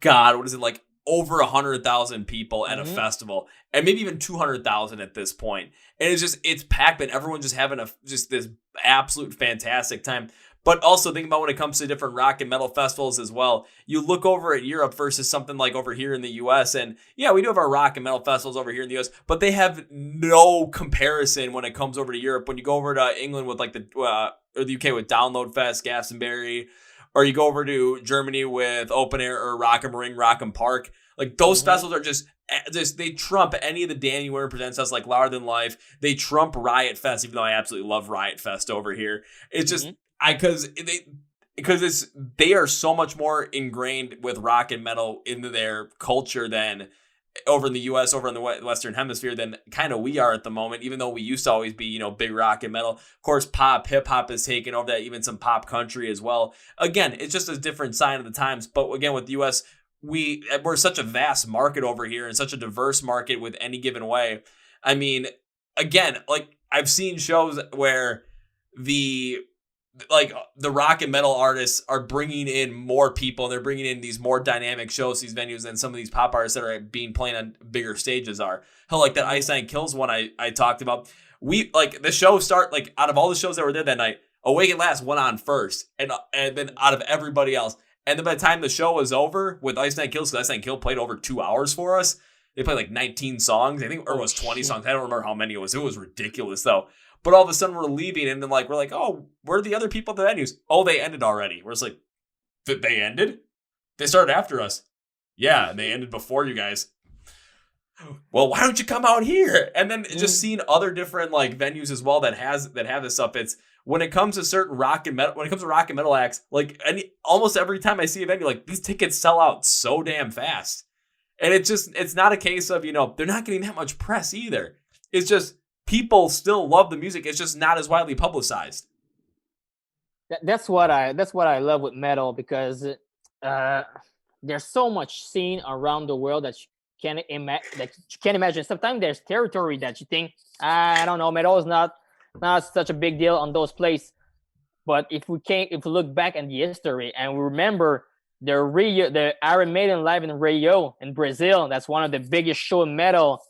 God, what is it, like over 100,000 people at a festival, and maybe even 200,000 at this point. And it's packed, but everyone's just having this absolute fantastic time. But also think about when it comes to different rock and metal festivals as well. You look over at Europe versus something like over here in the US, and yeah, we do have our rock and metal festivals over here in the US, but they have no comparison when it comes over to Europe. When you go over to England with like or the UK with Download Fest, Glastonbury, or you go over to Germany with Open Air or Rock 'em Ring, Rock 'em Park. Like, those festivals are just they trump any of the Danny Winter Presents us, like Louder Than Life. They trump Riot Fest, even though I absolutely love Riot Fest over here. It's just because they are so much more ingrained with rock and metal into their culture than over in the US, over in the Western Hemisphere, than kind of we are at the moment, even though we used to always be, big rock and metal. Of course, hip hop has taken over that, even some pop country as well. Again, it's just a different sign of the times. But again, with the US, we're such a vast market over here, and such a diverse market with any given way. I mean, again, like, I've seen shows where the rock and metal artists are bringing in more people, and they're bringing in these more dynamic shows, these venues, than some of these pop artists that are playing on bigger stages are. Hell, like that Ice Nine Kills one I talked about. The show out of all the shows that were there that night, Awake at Last went on first, and then out of everybody else. And then by the time the show was over with Ice Nine Kills, because Ice Nine Kill played over 2 hours for us, they played like 19 songs, I think, or it was 20 songs. I don't remember how many it was. It was ridiculous though. But all of a sudden we're leaving, and then we're like, oh, where are the other people at the venues? Oh, they ended already. We're just like, they ended? They started after us. Yeah, and they ended before you guys. Well, why don't you come out here? And then just seeing other different venues as well that have this stuff. It's when it comes to certain rock and metal acts, almost every time I see a venue, these tickets sell out so damn fast. And it's not a case of, they're not getting that much press either. It's just people still love the music. It's just not as widely publicized. That's what I love with metal, because there's so much scene around the world that you can't imagine. Sometimes there's territory that you think, I don't know, metal is not such a big deal on those places. But if we look back at the history and we remember the Iron Maiden live in Rio in Brazil. That's one of the biggest show in metal.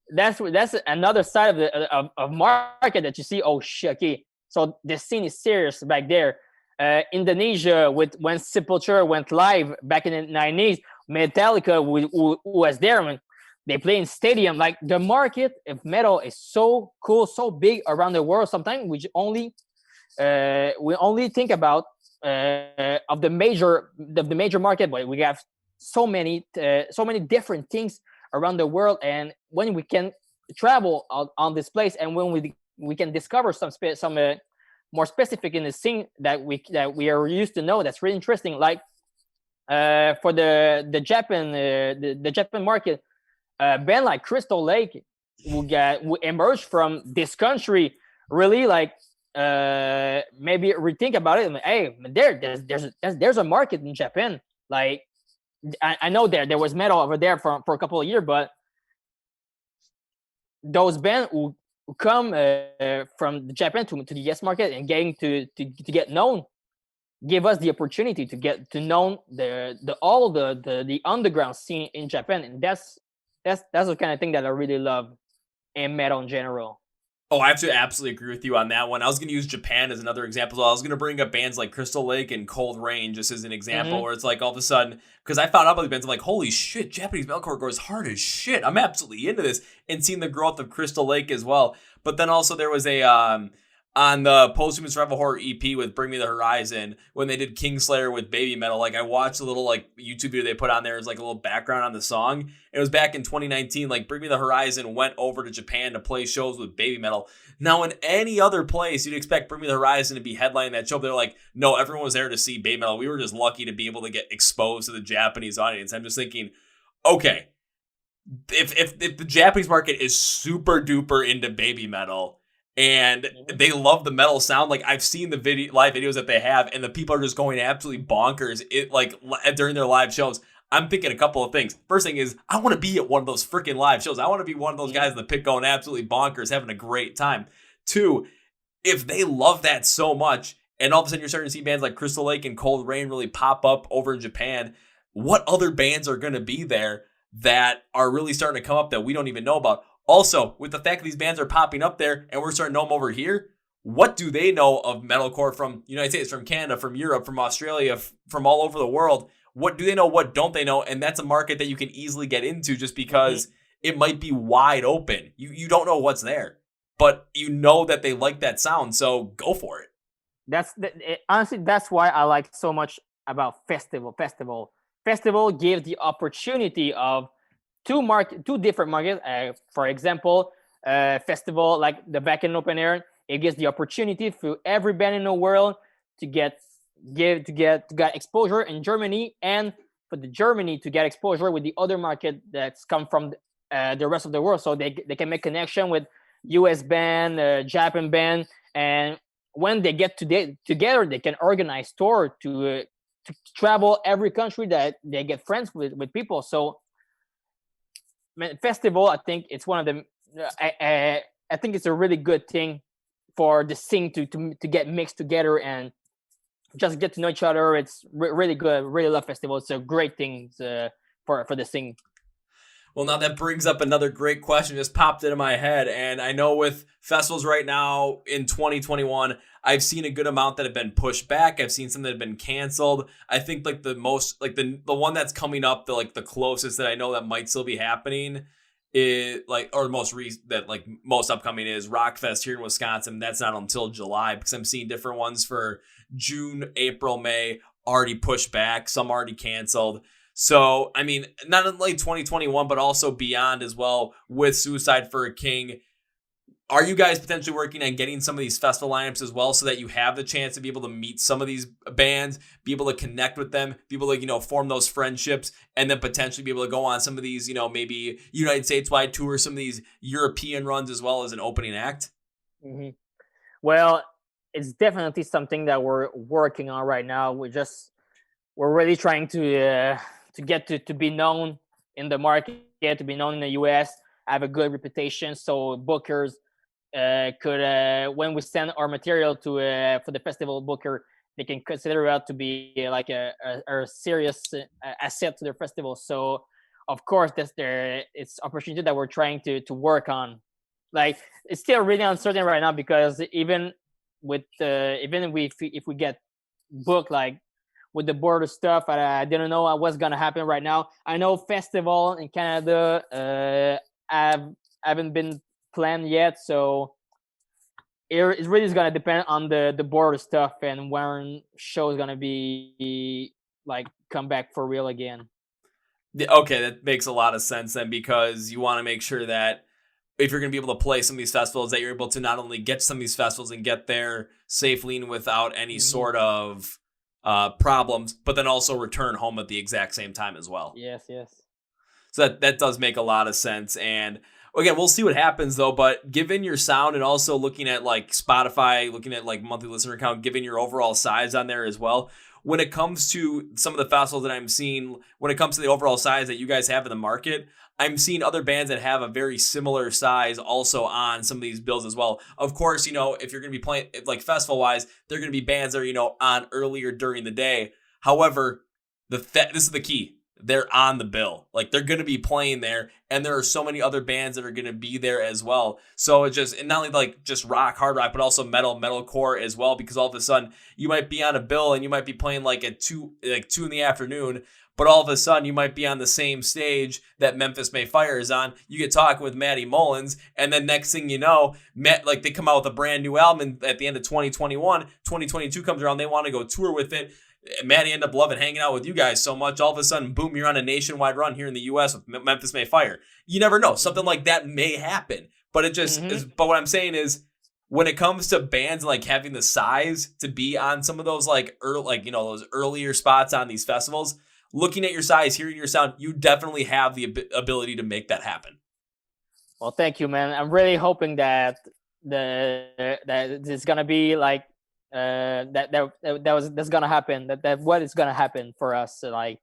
That's another side of the of market that you see. Oh shit! Okay. So the scene is serious back there. Indonesia when Sepultura went live back in the 90s, Metallica who was there when they play in stadium. Like the market of metal is so cool, so big around the world. Sometimes we only think about of the major market, but we have so many different things around the world. And when we can travel on this place, and when we can discover some more specific in the scene that we are used to know, that's really interesting. Like for the Japan market, band like Crystal Lake who emerged from this country really like maybe rethink about it. Hey, there's a market in Japan. Like I know there was metal over there for a couple of years, but those bands who come from Japan to the US market and getting to get known give us the opportunity to get to know the underground scene in Japan, and that's the kind of thing that I really love in metal in general. Oh, I have to absolutely agree with you on that one. I was going to use Japan as another example. I was going to bring up bands like Crystal Lake and Cold Rain just as an example, where it's like all of a sudden, because I found out about these bands, I'm like, holy shit, Japanese metalcore goes hard as shit. I'm absolutely into this, and seeing the growth of Crystal Lake as well. But then also there was a on the Posthumous Survival Horror EP with Bring Me the Horizon, when they did Kingslayer with Baby Metal, like I watched a little like YouTube video they put on there as like a little background on the song. It was back in 2019, like Bring Me the Horizon went over to Japan to play shows with Baby Metal. Now in any other place, you'd expect Bring Me the Horizon to be headlining that show. They're like, no, everyone was there to see Baby Metal. We were just lucky to be able to get exposed to the Japanese audience. I'm just thinking, okay, if the Japanese market is super duper into Baby Metal, and they love the metal sound, like I've seen the live videos that they have, and the people are just going absolutely bonkers during their live shows. I'm thinking a couple of things. First thing is, I want to be at one of those freaking live shows. I want to be one of those guys in the pit going absolutely bonkers, having a great time. Two, if they love that so much, and all of a sudden you're starting to see bands like Crystal Lake and Cold Rain really pop up over in Japan, what other bands are going to be there that are really starting to come up that we don't even know about? Also, with the fact that these bands are popping up there and we're starting to know them over here, what do they know of metalcore from the United States, from Canada, from Europe, from Australia, from all over the world? What do they know? What don't they know? And that's a market that you can easily get into just because it might be wide open. You don't know what's there, but you know that they like that sound, so go for it. Honestly, that's why I like so much about festival. Festival gives the opportunity of two different markets. For example, festival like the Wacken Open Air, it gives the opportunity for every band in the world to get exposure in Germany, and for the Germany to get exposure with the other market that's come from the rest of the world. So they can make connection with US band, Japan band, and when they get together, they can organize tour to travel every country that they get friends with people. So festival, I think it's one of them. I think it's a really good thing for the scene to get mixed together and just get to know each other. It's really good. Really love festivals. It's a great thing for the scene. Well, now that brings up another great question just popped into my head. And I know with festivals right now in 2021, I've seen a good amount that have been pushed back. I've seen some that have been canceled. I think like the most, like the one that's coming up, the closest that I know that might still be happening is most upcoming is Rockfest here in Wisconsin. That's not until July, because I'm seeing different ones for June, April, May already pushed back. Some already canceled. So, I mean, not only 2021, but also beyond as well with Suicide for a King. Are you guys potentially working on getting some of these festival lineups as well so that you have the chance to be able to meet some of these bands, be able to connect with them, be able to, form those friendships, and then potentially be able to go on some of these, maybe United States-wide tours, some of these European runs as well as an opening act? Mm-hmm. Well, it's definitely something that we're working on right now. We're really trying to get to be known in the market, to be known in the US, have a good reputation, so bookers could when we send our material to for the festival booker, they can consider it to be like a serious asset to their festival. So of course it's opportunity that we're trying to work on. Like it's still really uncertain right now because even if we get booked like with the border stuff, I didn't know what's gonna happen right now. I know festival in Canada haven't been planned yet, so it really is gonna depend on the border stuff and when show is gonna be like come back for real again. Okay, that makes a lot of sense then, because you want to make sure that if you're going to be able to play some of these festivals, that you're able to not only get some of these festivals and get there safely and without any sort of problems, but then also return home at the exact same time as well. Yes. So that does make a lot of sense. And again, we'll see what happens though, but given your sound and also looking at like Spotify, looking at like monthly listener count, given your overall size on there as well, when it comes to some of the festivals that I'm seeing, when it comes to the overall size that you guys have in the market, I'm seeing other bands that have a very similar size also on some of these bills as well. Of course, if you're going to be playing like festival wise, they're going to be bands that are, on earlier during the day. However, this is the key. They're on the bill. Like they're going to be playing there, and there are so many other bands that are going to be there as well. So it's just, and not only like just rock, hard rock, but also metalcore as well, because all of a sudden you might be on a bill and you might be playing like at 2 in the afternoon, but all of a sudden you might be on the same stage that Memphis May Fire is on. You get talking with Matty Mullins, and then next thing you know, they come out with a brand new album at the end of 2021, 2022 comes around, they want to go tour with it. Matty ended up loving hanging out with you guys so much. All of a sudden, boom, you're on a nationwide run here in the U.S. with Memphis May Fire. You never know. Something like that may happen. But it just is. But what I'm saying is, when it comes to bands like having the size to be on some of those those earlier spots on these festivals, looking at your size, hearing your sound, you definitely have the ability to make that happen. Well, thank you, man. I'm really hoping that that it's gonna be like that's gonna happen. That what is gonna happen for us. So, like,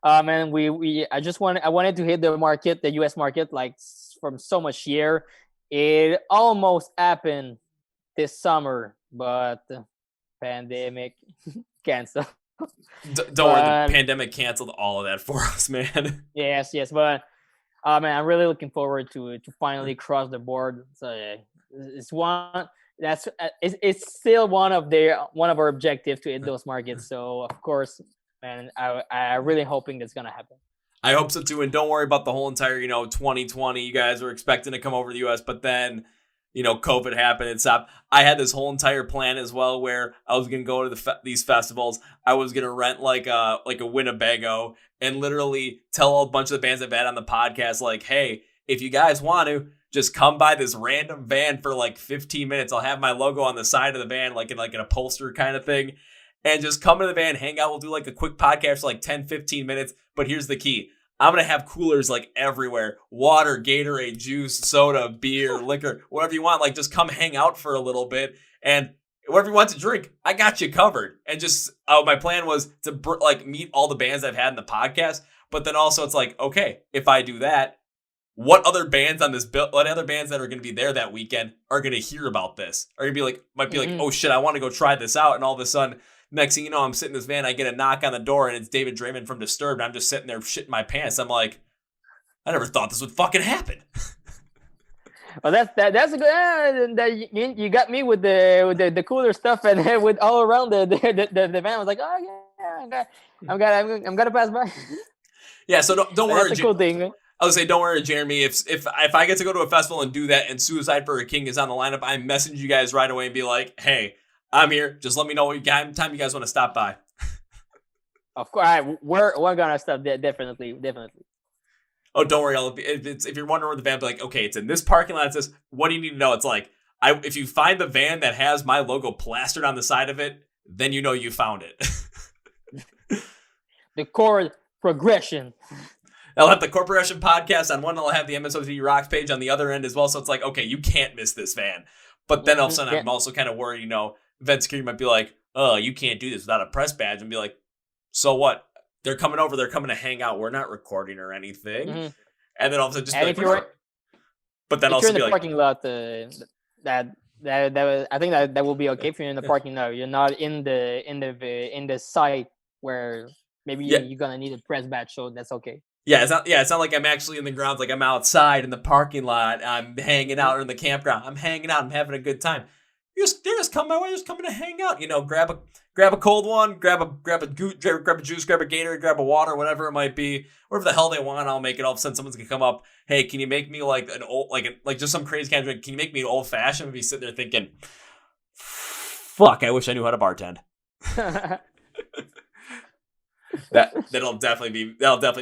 man, I wanted to hit the market, the U.S. market, like from so much year. It almost happened this summer, but pandemic canceled. Don't worry, the pandemic canceled all of that for us, man. Yes, but man, I'm really looking forward to finally cross the board. So yeah, it's one. It's still one of our objectives to hit those markets. So of course, man, I really hoping that's gonna happen. I hope so too, and don't worry about the whole entire 2020. You guys were expecting to come over to the U.S., but then COVID happened and stopped. I had this whole entire plan as well, where I was gonna go to these festivals. I was gonna rent like a Winnebago and literally tell a bunch of the bands I've had on the podcast, like, hey, if you guys want to, just come by this random van for like 15 minutes. I'll have my logo on the side of the van, like in an upholster kind of thing. And just come in the van, hang out. We'll do like a quick podcast for like 10, 15 minutes. But here's the key. I'm going to have coolers like everywhere. Water, Gatorade, juice, soda, beer, liquor, whatever you want. Like just come hang out for a little bit. And whatever you want to drink, I got you covered. And just my plan was to meet all the bands I've had in the podcast. But then also it's like, okay, if I do that, what other bands on this bill? What other bands that are going to be there that weekend are going to hear about this? Are going to be like, might be like, oh shit, I want to go try this out. And all of a sudden, next thing you know, I'm sitting in this van. I get a knock on the door, and it's David Draymond from Disturbed. I'm just sitting there shitting my pants. I'm like, I never thought this would fucking happen. Well, that's a good. You got me with the cooler stuff, and then with all around the van. I was like, oh yeah, I'm gonna pass by. Yeah, so don't worry. That's a cool thing, man. I would say, don't worry, Jeremy. If I get to go to a festival and do that, and Suicide for a King is on the lineup, I message you guys right away and be like, "Hey, I'm here. Just let me know what time you guys want to stop by." Of course, we're gonna stop there. Definitely. Oh, don't worry. If you're wondering where the van, be like, okay, it's in this parking lot. It says, what do you need to know? It's like, if you find the van that has my logo plastered on the side of it, then you know you found it. The Chord Progression. I'll have the Chord Progression podcast on one. I'll have the MSOT Rocks page on the other end as well. So it's like, okay, you can't miss this van. But then all of a sudden, I'm also kind of worried, event security might be like, oh, you can't do this without a press badge. And be like, so what? They're coming over. They're coming to hang out. We're not recording or anything. And then all of a sudden, just be like, but then also be like, parking lot, that I think that will be okay for you in the parking lot. You're not in the site where maybe Yeah. you're gonna need a press badge, so that's okay. Yeah, it's not like I'm actually in the grounds, like I'm outside in the parking lot, I'm hanging out, or in the campground. I'm hanging out, I'm having a good time. They're just coming my way, just coming to hang out. Grab a cold one, grab a juice, grab a Gatorade, grab a water, whatever it might be, whatever the hell they want. I'll make it. All of a sudden, someone's gonna come up. Hey, can you make me like an old, like just some crazy kind of drink? Can you make me an old fashioned? And be sitting there thinking, fuck, I wish I knew how to bartend. That'll definitely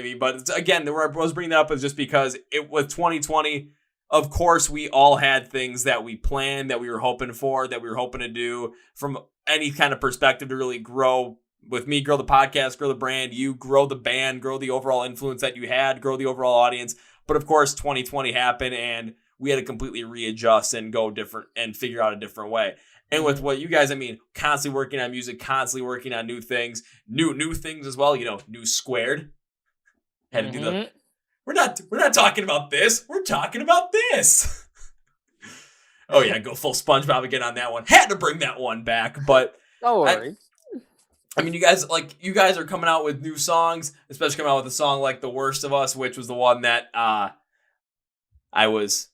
be. But again, where I was bringing that up is just because it was 2020. Of course, we all had things that we planned, that we were hoping for, that we were hoping to do from any kind of perspective to really grow. With me, grow the podcast, grow the brand. You grow the band, grow the overall influence that you had, grow the overall audience. But of course, 2020 happened, and we had to completely readjust and go different and figure out a different way. And with what you guys, I mean, constantly working on music, constantly working on new things, new things as well. New squared. Had to do the. We're not talking about this. We're talking about this. Oh yeah, go full Spongebob again on that one. Had to bring that one back, but don't worry. I mean, you guys are coming out with new songs, especially coming out with a song like "The Worst of Us," which was the one that I was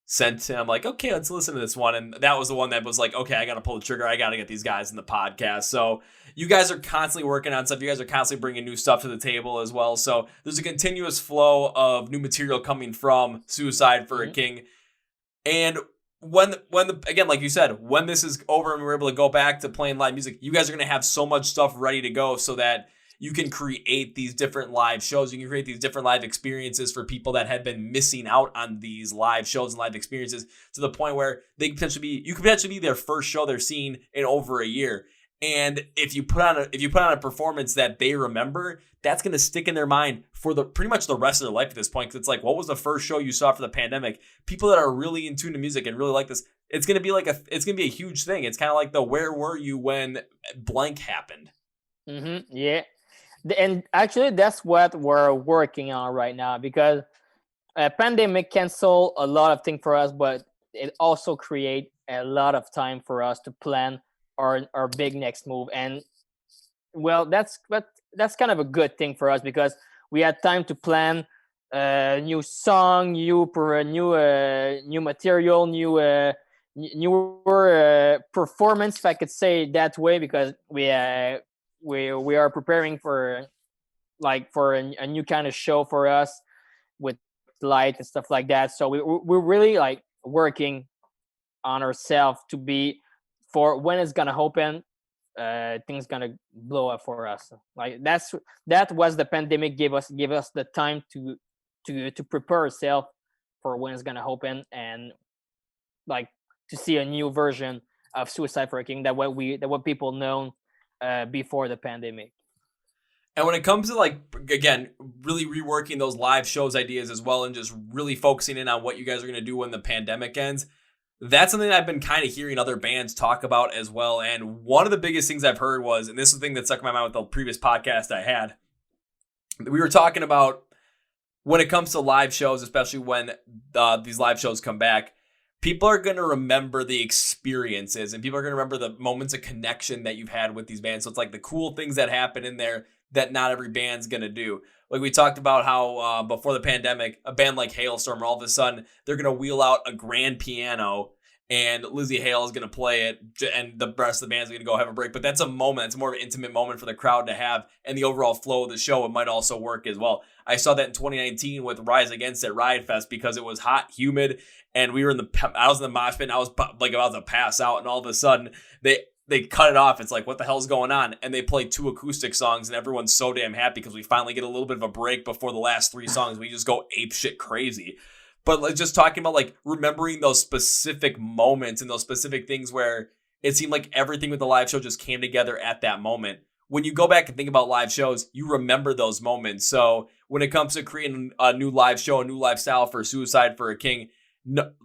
sent to. I'm like, okay, let's listen to this one, and that was the one that was like, okay, I got to pull the trigger. I got to get these guys in the podcast. So you guys are constantly working on stuff. You guys are constantly bringing new stuff to the table as well. So there's a continuous flow of new material coming from Suicide for a King. And when again, like you said, when this is over and we're able to go back to playing live music, you guys are going to have so much stuff ready to go so that you can create these different live shows. You can create these different live experiences for people that had been missing out on these live shows and live experiences to the point where you could potentially be their first show they're seeing in over a year. And if you put on a performance that they remember, that's going to stick in their mind for pretty much the rest of their life at this point. Because it's like, what was the first show you saw for the pandemic? People that are really in tune to music and really like this, it's going to be a huge thing. It's kind of like the where were you when blank happened? Yeah. And actually, that's what we're working on right now, because a pandemic cancel a lot of things for us, but it also create a lot of time for us to plan our big next move. And well, that's kind of a good thing for us, because we had time to plan new song, new material, newer performance, if I could say it that way, because we are preparing for a new kind of show for us with light and stuff like that. So we're really like working on ourselves to be, for when it's gonna open, things gonna blow up for us. Like that was the pandemic give us the time to prepare ourselves for when it's gonna open, and like to see a new version of Suicide for a King that what people know before the pandemic. And when it comes to, like, again, really reworking those live shows ideas as well, and just really focusing in on what you guys are going to do when the pandemic ends, that's something that I've been kind of hearing other bands talk about as well. And one of the biggest things I've heard was, and this is the thing that stuck in my mind with the previous podcast I had, we were talking about when it comes to live shows, especially when these live shows come back, people are going to remember the experiences, and people are going to remember the moments of connection that you've had with these bands. So it's like the cool things that happen in there that not every band's going to do. Like we talked about how before the pandemic, a band like Hailstorm, all of a sudden, they're going to wheel out a grand piano and Lizzie Hale is going to play it, and the rest of the band's going to go have a break. But that's a moment. It's more of an intimate moment for the crowd to have, and the overall flow of the show, it might also work as well. I saw that in 2019 with Rise Against at Riot Fest, because it was hot, humid, and I was in the mosh pit, and I was like about to pass out, and all of a sudden, they cut it off. It's like, what the hell's going on? And they played 2 acoustic songs, and everyone's so damn happy because we finally get a little bit of a break before the last 3 songs. We just go ape shit crazy. But like, just talking about like remembering those specific moments and those specific things where it seemed like everything with the live show just came together at that moment. When you go back and think about live shows, you remember those moments. So when it comes to creating a new live show, a new lifestyle for Suicide for a King,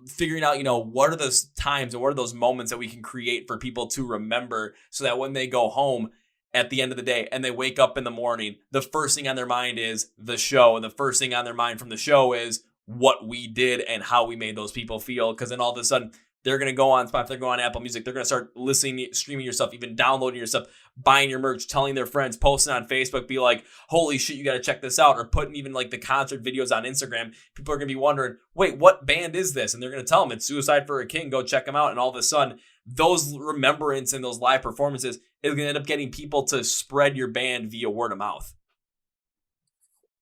figuring out, what are those times and what are those moments that we can create for people to remember, so that when they go home at the end of the day and they wake up in the morning, the first thing on their mind is the show, and the first thing on their mind from the show is what we did and how we made those people feel. Because then all of a sudden they're going to go on Spotify, they're going on Apple Music, they're going to start listening, streaming your stuff, even downloading your stuff, buying your merch, telling their friends, posting on Facebook, be like, holy shit, you got to check this out, or putting even like the concert videos on Instagram. People are going to be wondering, wait, what band is this? And they're going to tell them it's Suicide for a King, go check them out. And all of a sudden, those remembrance and those live performances is going to end up getting people to spread your band via word of mouth.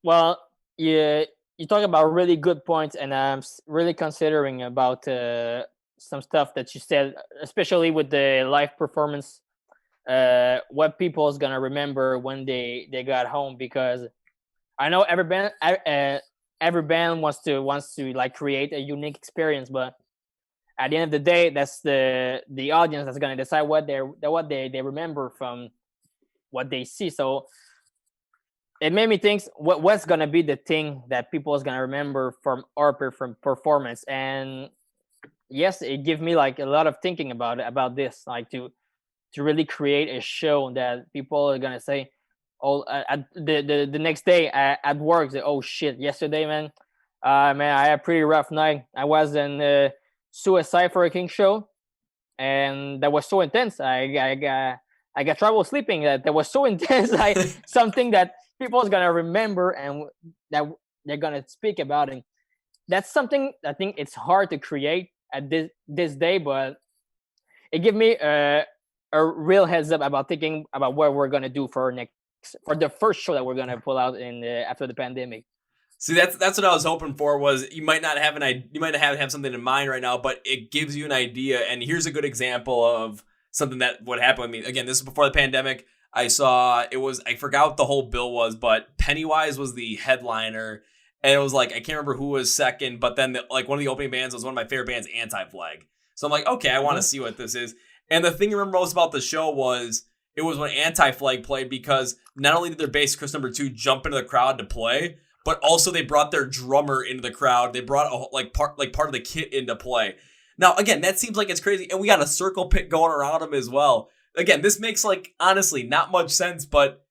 Well, yeah, you talk about really good points, and I'm really considering about some stuff that you said, especially with the live performance. What people is gonna remember when they got home, because I know every band wants to like create a unique experience, but at the end of the day, that's the audience that's gonna decide what they remember from what they see. So it made me think what's gonna be the thing that people is gonna remember from our performance. And yes, it gave me like a lot of thinking about this, like to really create a show that people are gonna say, oh, the next day at work, say, oh shit, yesterday, man, man, I had a pretty rough night. I was in Suicide for a King show, and that was so intense. I got trouble sleeping. That was so intense. Like something that people is gonna remember and that they're gonna speak about. And that's something I think it's hard to create at this day, but it gave me a real heads up about thinking about what we're gonna do for the first show that we're gonna pull out in after the pandemic. See, that's what I was hoping for. Was you might not have you might not have something in mind right now, but it gives you an idea. And here's a good example of something that would happen with me. Again, this is before the pandemic. I saw I forgot what the whole bill was, but Pennywise was the headliner, and it was like I can't remember who was second, but then like one of the opening bands was one of my favorite bands, Anti-Flag. So I'm like, okay, I want to see what this is. And the thing I remember most about the show was it was when Anti-Flag played, because not only did their bass Chris number 2 jump into the crowd to play, but also they brought their drummer into the crowd. They brought part of the kit into play. Now, again, that seems like it's crazy. And we got a circle pit going around them as well. Again, this makes like, honestly, not much sense. But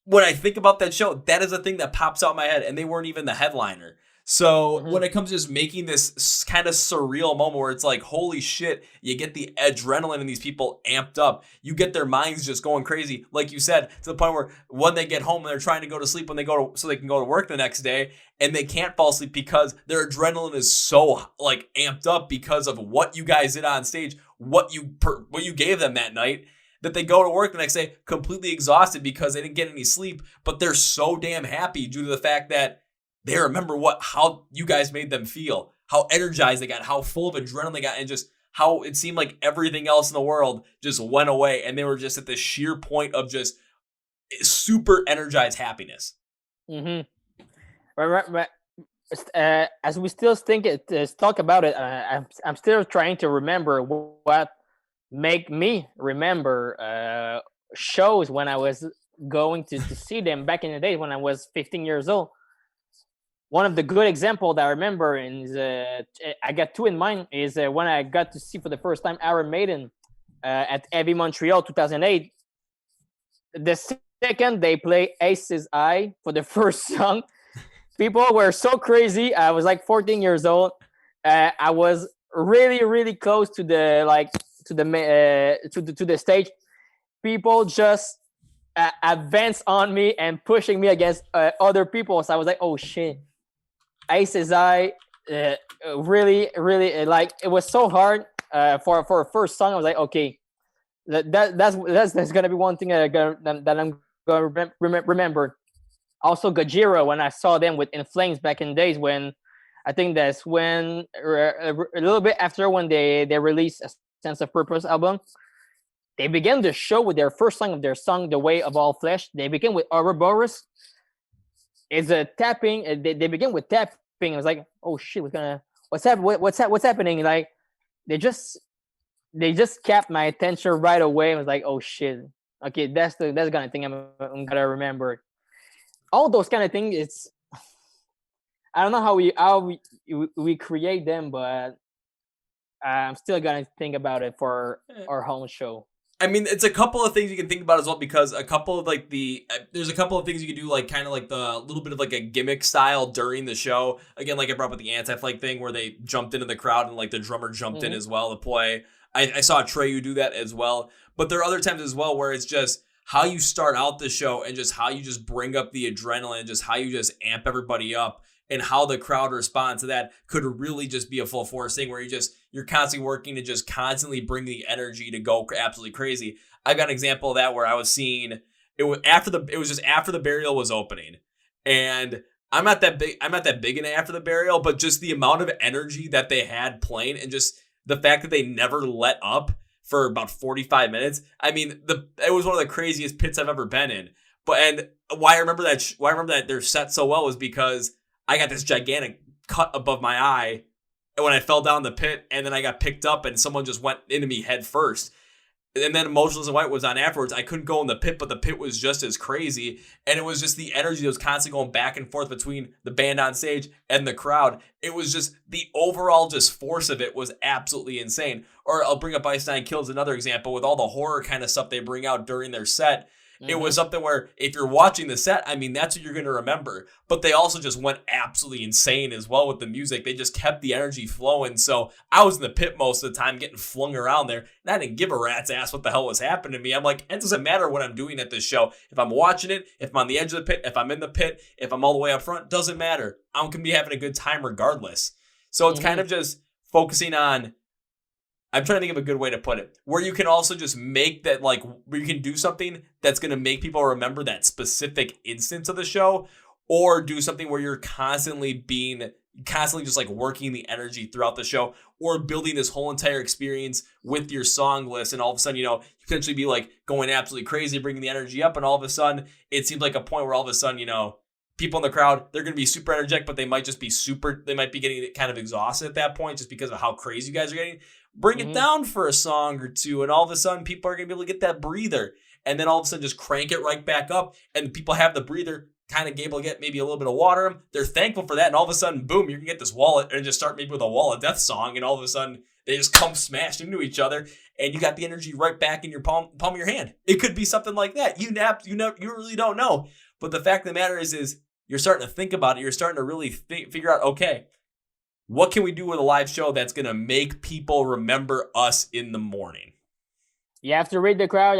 when I think about that show, that is a thing that pops out in my head. And they weren't even the headliner. So when it comes to just making this kind of surreal moment where it's like, holy shit, you get the adrenaline in these people amped up. You get their minds just going crazy. Like you said, to the point where when they get home and they're trying to go to sleep so they can go to work the next day, and they can't fall asleep because their adrenaline is so like amped up because of what you guys did on stage, what you gave them that night, that they go to work the next day completely exhausted because they didn't get any sleep, but they're so damn happy due to the fact that they remember how you guys made them feel, how energized they got, how full of adrenaline they got, and just how it seemed like everything else in the world just went away, and they were just at the sheer point of just super energized happiness. Right. As we still talk about it, I'm still trying to remember what make me remember shows when I was going to see them back in the day when I was 15 years old. One of the good example that I remember is I got two in mind is when I got to see for the first time Iron Maiden at Heavy Montreal 2008. The second they play Ace's Eye for the first song, people were so crazy. I was like 14 years old. I was really, really close to the to the stage. People just advanced on me and pushing me against other people. So I was like, oh shit. Ace's Eye, really, really, like it was so hard for a first song. I was like, okay, that's gonna be one thing that I'm gonna remember. Also, Gojira, when I saw them with In Flames back in the days, when I think that's when a little bit after when they released a Sense of Purpose album, they began the show with their first song of their song, The Way of All Flesh. They begin with Ouroboros. It's a tapping. They begin with tapping. I was like, oh shit, what's happening? Like they just kept my attention right away. I was like, oh shit, okay, that's the kind of thing I'm gonna remember. All those kind of things. It's I don't know how we create them, but I'm still gonna think about it for our home show. I mean, it's a couple of things you can think about as well, because a couple of like there's a couple of things you can do, like kind of like the little bit of like a gimmick style during the show. Again, like I brought up with the anti-flag thing where they jumped into the crowd and like the drummer jumped in as well to play. I saw Treyu do that as well. But there are other times as well where it's just how you start out the show and just how you just bring up the adrenaline, just how you just amp everybody up, and how the crowd responds to that could really just be a full force thing where you're constantly working to just constantly bring the energy to go absolutely crazy. I've got an example of that where I was seeing it was just after the burial was opening, and I'm not that big in after the burial, but just the amount of energy that they had playing and just the fact that they never let up for about 45 minutes. I mean, it was one of the craziest pits I've ever been in. And why I remember that they're set so well was because I got this gigantic cut above my eye when I fell down the pit, and then I got picked up and someone just went into me head first. And then Emotionless in White was on afterwards. I couldn't go in the pit, but the pit was just as crazy. And it was just the energy that was constantly going back and forth between the band on stage and the crowd. It was just the overall just force of it was absolutely insane. Or I'll bring up Ice Nine Kills, another example, with all the horror kind of stuff they bring out during their set. It was something where if you're watching the set, I mean, that's what you're going to remember. But they also just went absolutely insane as well with the music. They just kept the energy flowing. So I was in the pit most of the time getting flung around there. And I didn't give a rat's ass what the hell was happening to me. I'm like, it doesn't matter what I'm doing at this show. If I'm watching it, if I'm on the edge of the pit, if I'm in the pit, if I'm all the way up front, doesn't matter. I'm going to be having a good time regardless. So it's kind of just focusing on, I'm trying to think of a good way to put it, where you can also just make that, like, where you can do something that's going to make people remember that specific instance of the show, or do something where you're constantly just like working the energy throughout the show, or building this whole entire experience with your song list. And all of a sudden, you potentially be like going absolutely crazy, bringing the energy up. And all of a sudden it seems like a point where all of a sudden, people in the crowd, they're going to be super energetic, but they might be getting kind of exhausted at that point just because of how crazy you guys are getting. Bring it down for a song or two, and all of a sudden people are going to be able to get that breather. And then all of a sudden just crank it right back up, and people have the breather, kind of able to get maybe a little bit of water in them. They're thankful for that, and all of a sudden, boom, you can get this wallet and just start maybe with a Wall of Death song, and all of a sudden they just come smashed into each other, and you got the energy right back in your palm of your hand. It could be something like that. You really don't know. But the fact of the matter is you're starting to think about it. You're starting to really figure out, okay, what can we do with a live show that's going to make people remember us in the morning? You have to read the crowd. You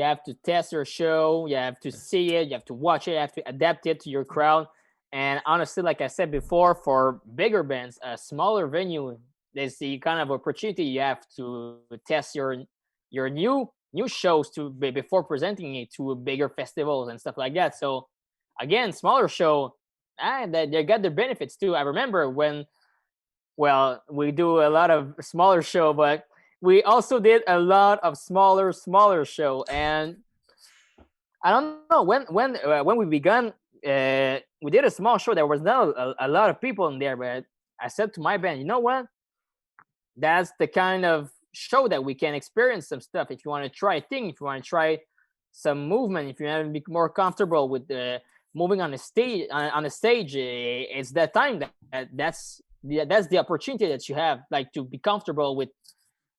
have to test your show. You have to see it. You have to watch it. You have to adapt it to your crowd. And honestly, like I said before, for bigger bands, a smaller venue, there's the kind of opportunity you have to test your new shows before presenting it to bigger festivals and stuff like that. So again, smaller show, they got their benefits too. I remember when, we do a lot of smaller show, but we also did a lot of smaller show. And I don't know when we began, we did a small show. There was not a lot of people in there, but I said to my band, you know what? That's the kind of show that we can experience some stuff. If you want to try a thing, if you want to try some movement, if you want to be more comfortable with moving on the stage, it's that time that's the opportunity that you have, like, to be comfortable with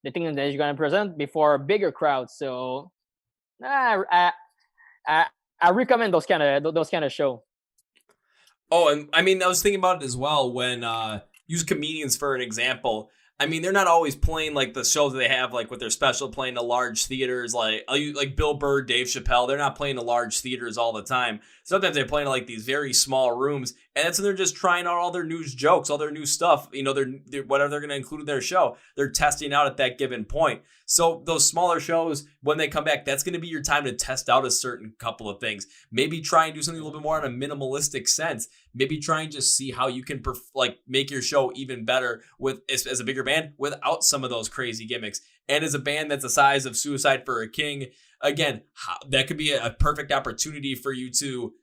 the thing that you're going to present before a bigger crowd. So I recommend those kind of show. Oh, and I mean, I was thinking about it as well when use comedians for an example. I mean, they're not always playing like the shows that they have, like with their special, playing the large theaters, like Bill Burr, Dave Chappelle. They're not playing the large theaters all the time. Sometimes they're playing like these very small rooms, and that's when they're just trying out all their new jokes, all their new stuff. They're whatever they're going to include in their show, they're testing out at that given point. So those smaller shows, when they come back, that's going to be your time to test out a certain couple of things. Maybe try and do something a little bit more in a minimalistic sense. Maybe try and just see how you can make your show even better as a bigger band without some of those crazy gimmicks. And as a band that's the size of Suicide for a King, again, that could be a perfect opportunity for you to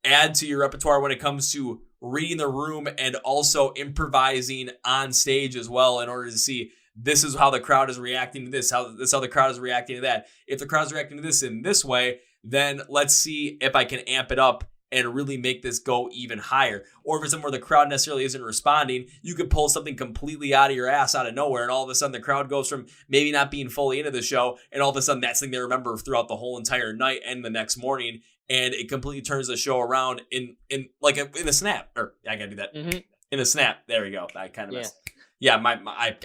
add to your repertoire when it comes to reading the room and also improvising on stage as well, in order to see this is how the crowd is reacting to this, how the crowd is reacting to that. If the crowd's reacting to this in this way, then let's see if I can amp it up and really make this go even higher. Or if it's somewhere the crowd necessarily isn't responding, you could pull something completely out of your ass out of nowhere, and all of a sudden the crowd goes from maybe not being fully into the show, and all of a sudden that's something they remember throughout the whole entire night and the next morning, and it completely turns the show around in a snap. Or I gotta do that. In a snap. There we go. I kind of missed. Yeah,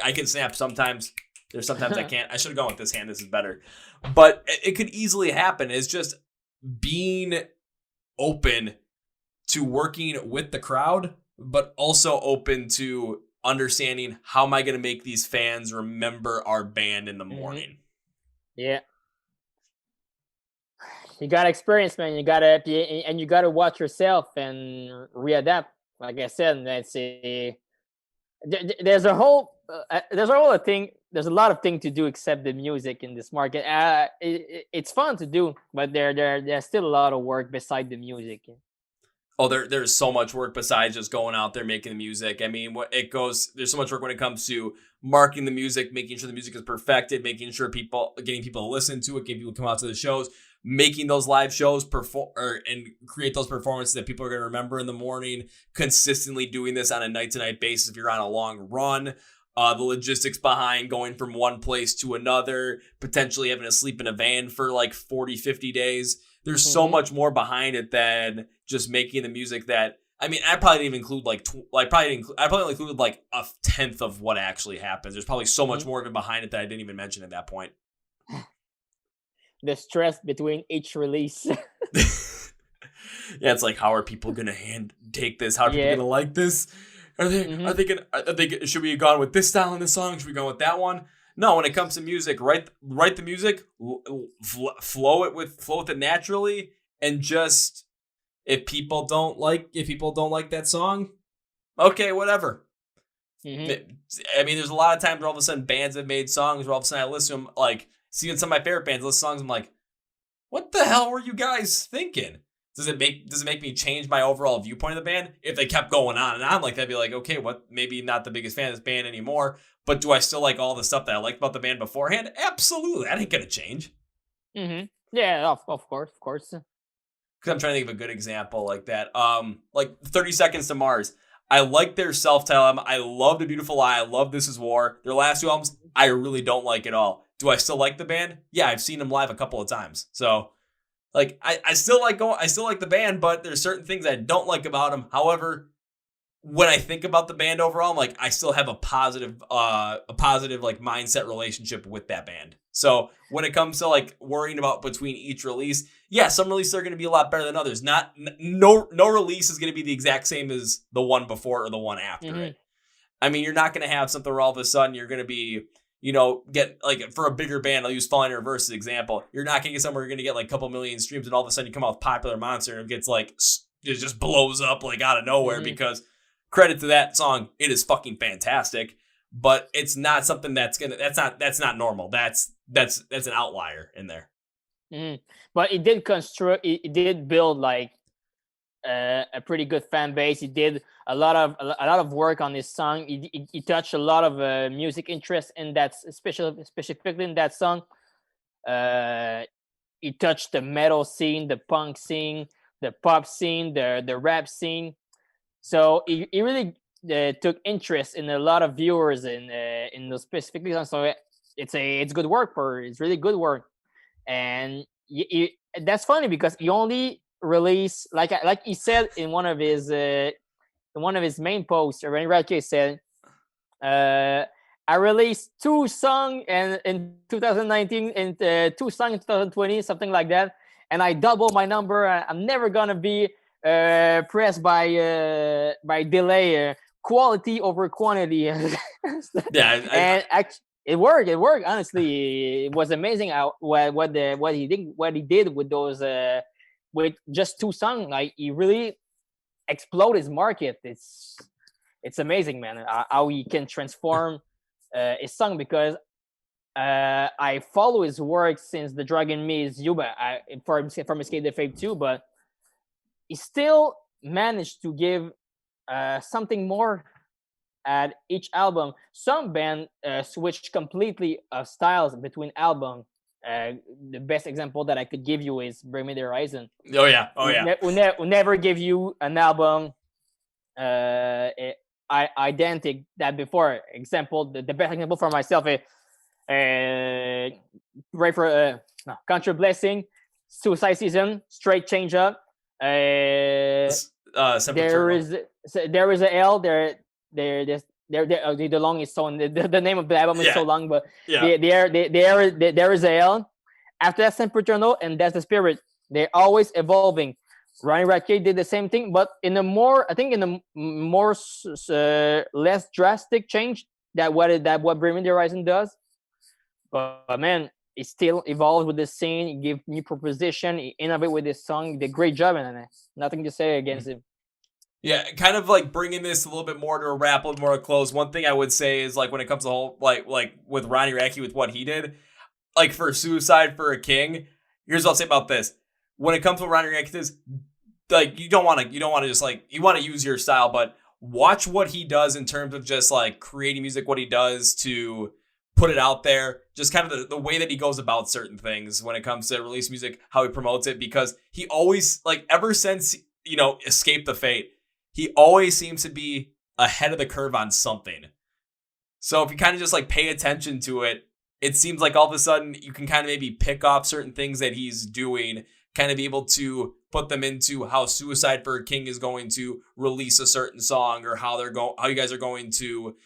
I can snap sometimes. There's sometimes I can't. I should have gone with this hand. This is better. But it could easily happen. It's just being open to working with the crowd, but also open to understanding how am I going to make these fans remember our band in the morning. Yeah. You got experience, man. You gotta watch yourself and readapt. Like I said, there's a whole thing. There's a lot of things to do except the music in this market. It's fun to do, but there's still a lot of work beside the music. Oh, there's so much work besides just going out there making the music. I mean, there's so much work when it comes to marketing the music, making sure the music is perfected, making sure getting people to listen to it, getting people to come out to the shows, making those live shows and create those performances that people are going to remember in the morning, consistently doing this on a night-to-night basis if you're on a long run. The logistics behind going from one place to another, potentially having to sleep in a van for like 40, 50 days. There's so much more behind it than just making the music that, I mean, I probably didn't even include I probably only included like a tenth of what actually happens. There's probably so much more of it behind it that I didn't even mention at that point. The stress between each release. Yeah, it's like, how are people going to take this? How are people going to like this? Are they should we have gone with this style in this song? Should we go with that one? No, when it comes to music, write the music, flow with it naturally, and just if people don't like that song, okay, whatever. I mean, there's a lot of times where all of a sudden bands have made songs where all of a sudden I listen to them, like seeing some of my favorite bands list songs, I'm like, what the hell were you guys thinking? Does it make me change my overall viewpoint of the band? If they kept going on and on like that, I'd be like, okay, maybe not the biggest fan of this band anymore, but do I still like all the stuff that I liked about the band beforehand? Absolutely. That ain't gonna change. Yeah, of course. Because I'm trying to think of a good example like that. Like 30 Seconds to Mars. I like their self-titled album. I love The Beautiful Lie. I love This Is War. Their last two albums, I really don't like at all. Do I still like the band? Yeah, I've seen them live a couple of times. So like I still like the band, but there's certain things I don't like about them. However, when I think about the band overall, I'm like, I still have a positive like mindset relationship with that band. So when it comes to like worrying about between each release, yeah, some releases are going to be a lot better than others. No release is going to be the exact same as the one before or the one after it. I mean, you're not going to have something where all of a sudden you're going to be, get like for a bigger band, I'll use Falling in Reverse as an example. You're not going to get somewhere you're going to get like a couple million streams and all of a sudden you come out with Popular Monster and it gets like, it just blows up like out of nowhere because credit to that song, it is fucking fantastic, but it's not something that's not normal. That's an outlier in there. But it did build like a pretty good fan base. He did a lot of work on this song. He touched a lot of music interest in that, specifically in that song. He touched the metal scene, the punk scene, the pop scene, the rap scene. So he really took interest in a lot of viewers in those specific songs. So it's good work it's really good work, and that's funny because he only released like he said in one of his main posts. Rennie Radke said, I released 2 songs in 2019 and 2 songs in 2020, something like that, and I double my number. I'm never gonna be pressed by delay, quality over quantity. Yeah, it worked. Honestly, it was amazing what he did with those with just 2 songs. Like he really exploded his market. It's amazing, man, how he can transform his song, because I follow his work since The Dragon Maze Yuba from Escape the Fate 2, but he still managed to give something more at each album. Some band switch completely styles between album. the best example that I could give you is Bring Me the Horizon. Oh yeah, oh yeah. We never give you an album identical that before. Example, the best example for myself is right for Country Blessing, Suicide Season, Straight Change Up. There is a L the long is so the name of the album is so long, but there is a L. After that, Sempiternal, and that's the Spirit. They're always evolving. Ronnie Radke did the same thing, but in a more less drastic change that what Bring Me the Horizon does. But man, it still evolves with the scene. He gives new proposition. He innovate with this song. He did a great job, and nothing to say against him. Yeah, kind of like bringing this a little bit more to a wrap, a little more close. One thing I would say is like when it comes to whole like with Ronnie Radke with what he did, like for Suicide for a King. Here's what I'll say about this: when it comes to Ronnie Radke, like you don't want to just like you want to use your style, but watch what he does in terms of just like creating music, what he does to put it out there, just kind of the way that he goes about certain things when it comes to release music, how he promotes it, because he always like ever since Escape the Fate. He always seems to be ahead of the curve on something. So if you kind of just like pay attention to it, it seems like all of a sudden you can kind of maybe pick off certain things that he's doing, kind of be able to put them into how Suicide for a King is going to release a certain song, or how you guys are going to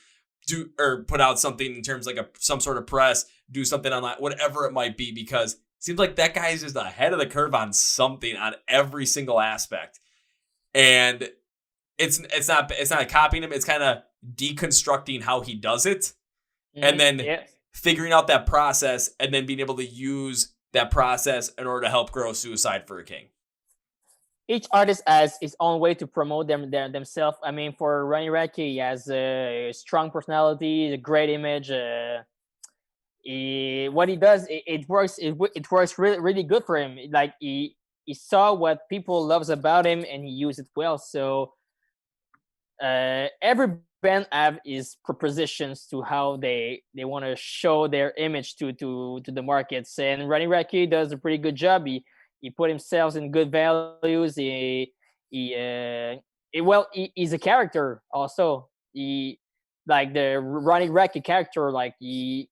do or put out something in terms like some sort of press, do something online, whatever it might be, because it seems like that guy is just ahead of the curve on something on every single aspect. And it's not copying him. It's kind of deconstructing how he does it, and then figuring out that process, and then being able to use that process in order to help grow Suicide for a King. Each artist has his own way to promote themselves. I mean, for Ronnie Radke, he has a strong personality, a great image. What he does, it works. It works really, really good for him. Like he saw what people loves about him, and he used it well. So. Every band have his propositions to how they want to show their image to the markets, and Ronnie Radke does a pretty good job. He put himself in good values. He's a character also. He like the Ronnie Radke character, like he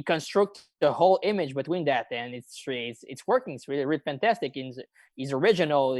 construct the whole image between that, and it's working. It's really, really fantastic. He's original.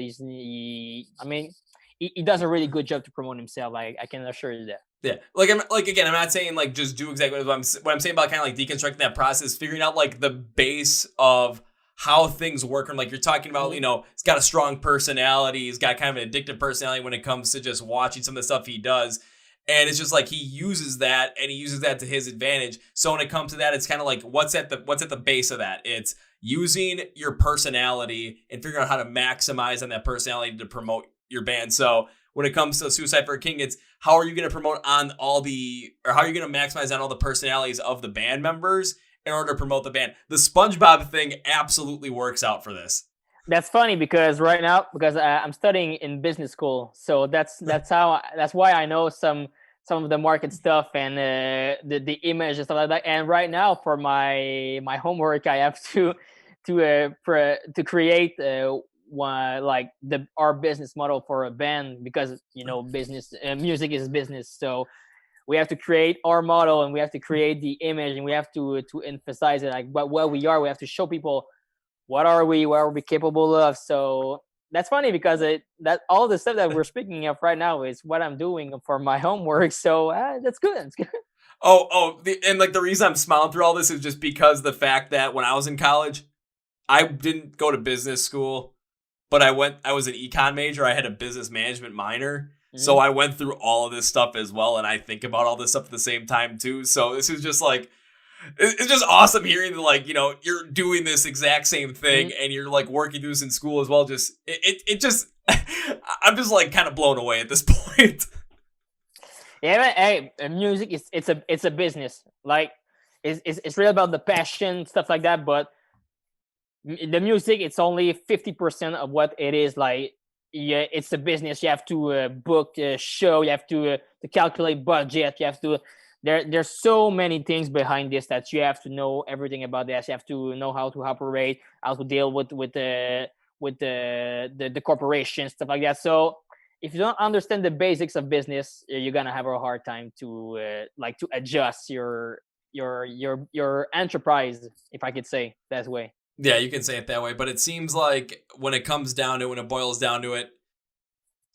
He does a really good job to promote himself. I can assure you that. Yeah, I'm not saying like just do exactly what I'm saying about kind of like deconstructing that process, figuring out like the base of how things work. And like you're talking about, he's got a strong personality. He's got kind of an addictive personality when it comes to just watching some of the stuff he does. And it's just like he uses that, and he uses that to his advantage. So when it comes to that, it's kind of like what's at the base of that? It's using your personality and figuring out how to maximize on that personality to promote your band. So when it comes to Suicide for a King, it's how are you going to promote on how are you going to maximize on all the personalities of the band members in order to promote the band. The Spongebob thing absolutely works out for this. That's funny because right now, I'm studying in business school, so that's why I know some of the market stuff and the image and stuff like that. And right now for my homework, I have to create our business model for a band, because business music is business. So we have to create our model, and we have to create the image, and we have to emphasize it, like what we are. We have to show people what are we capable of. So that's funny because that all the stuff that we're speaking of right now is what I'm doing for my homework. So that's good. That's good. And like the reason I'm smiling through all this is just because the fact that when I was in college, I didn't go to business school, but I was an econ major. I had a business management minor. Mm-hmm. So I went through all of this stuff as well. And I think about all this stuff at the same time too. So this is just like, it's just awesome hearing that, like, you're doing this exact same thing, mm-hmm. and you're like working through this in school as well. Just, it just, I'm just like kind of blown away at this point. Yeah, man, hey, music it's a business. Like it's really about the passion, stuff like that. But the music, it's only 50% of what it is. Like, yeah, it's a business. You have to book a show. You have to calculate budget. You have to there's so many things behind this that you have to know everything about this. You have to know how to operate, how to deal with the corporation, stuff like that. So if you don't understand the basics of business, you're gonna have a hard time to to adjust your enterprise, if I could say that way. Yeah, you can say it that way, but it seems like when it comes down to it, when it boils down to it,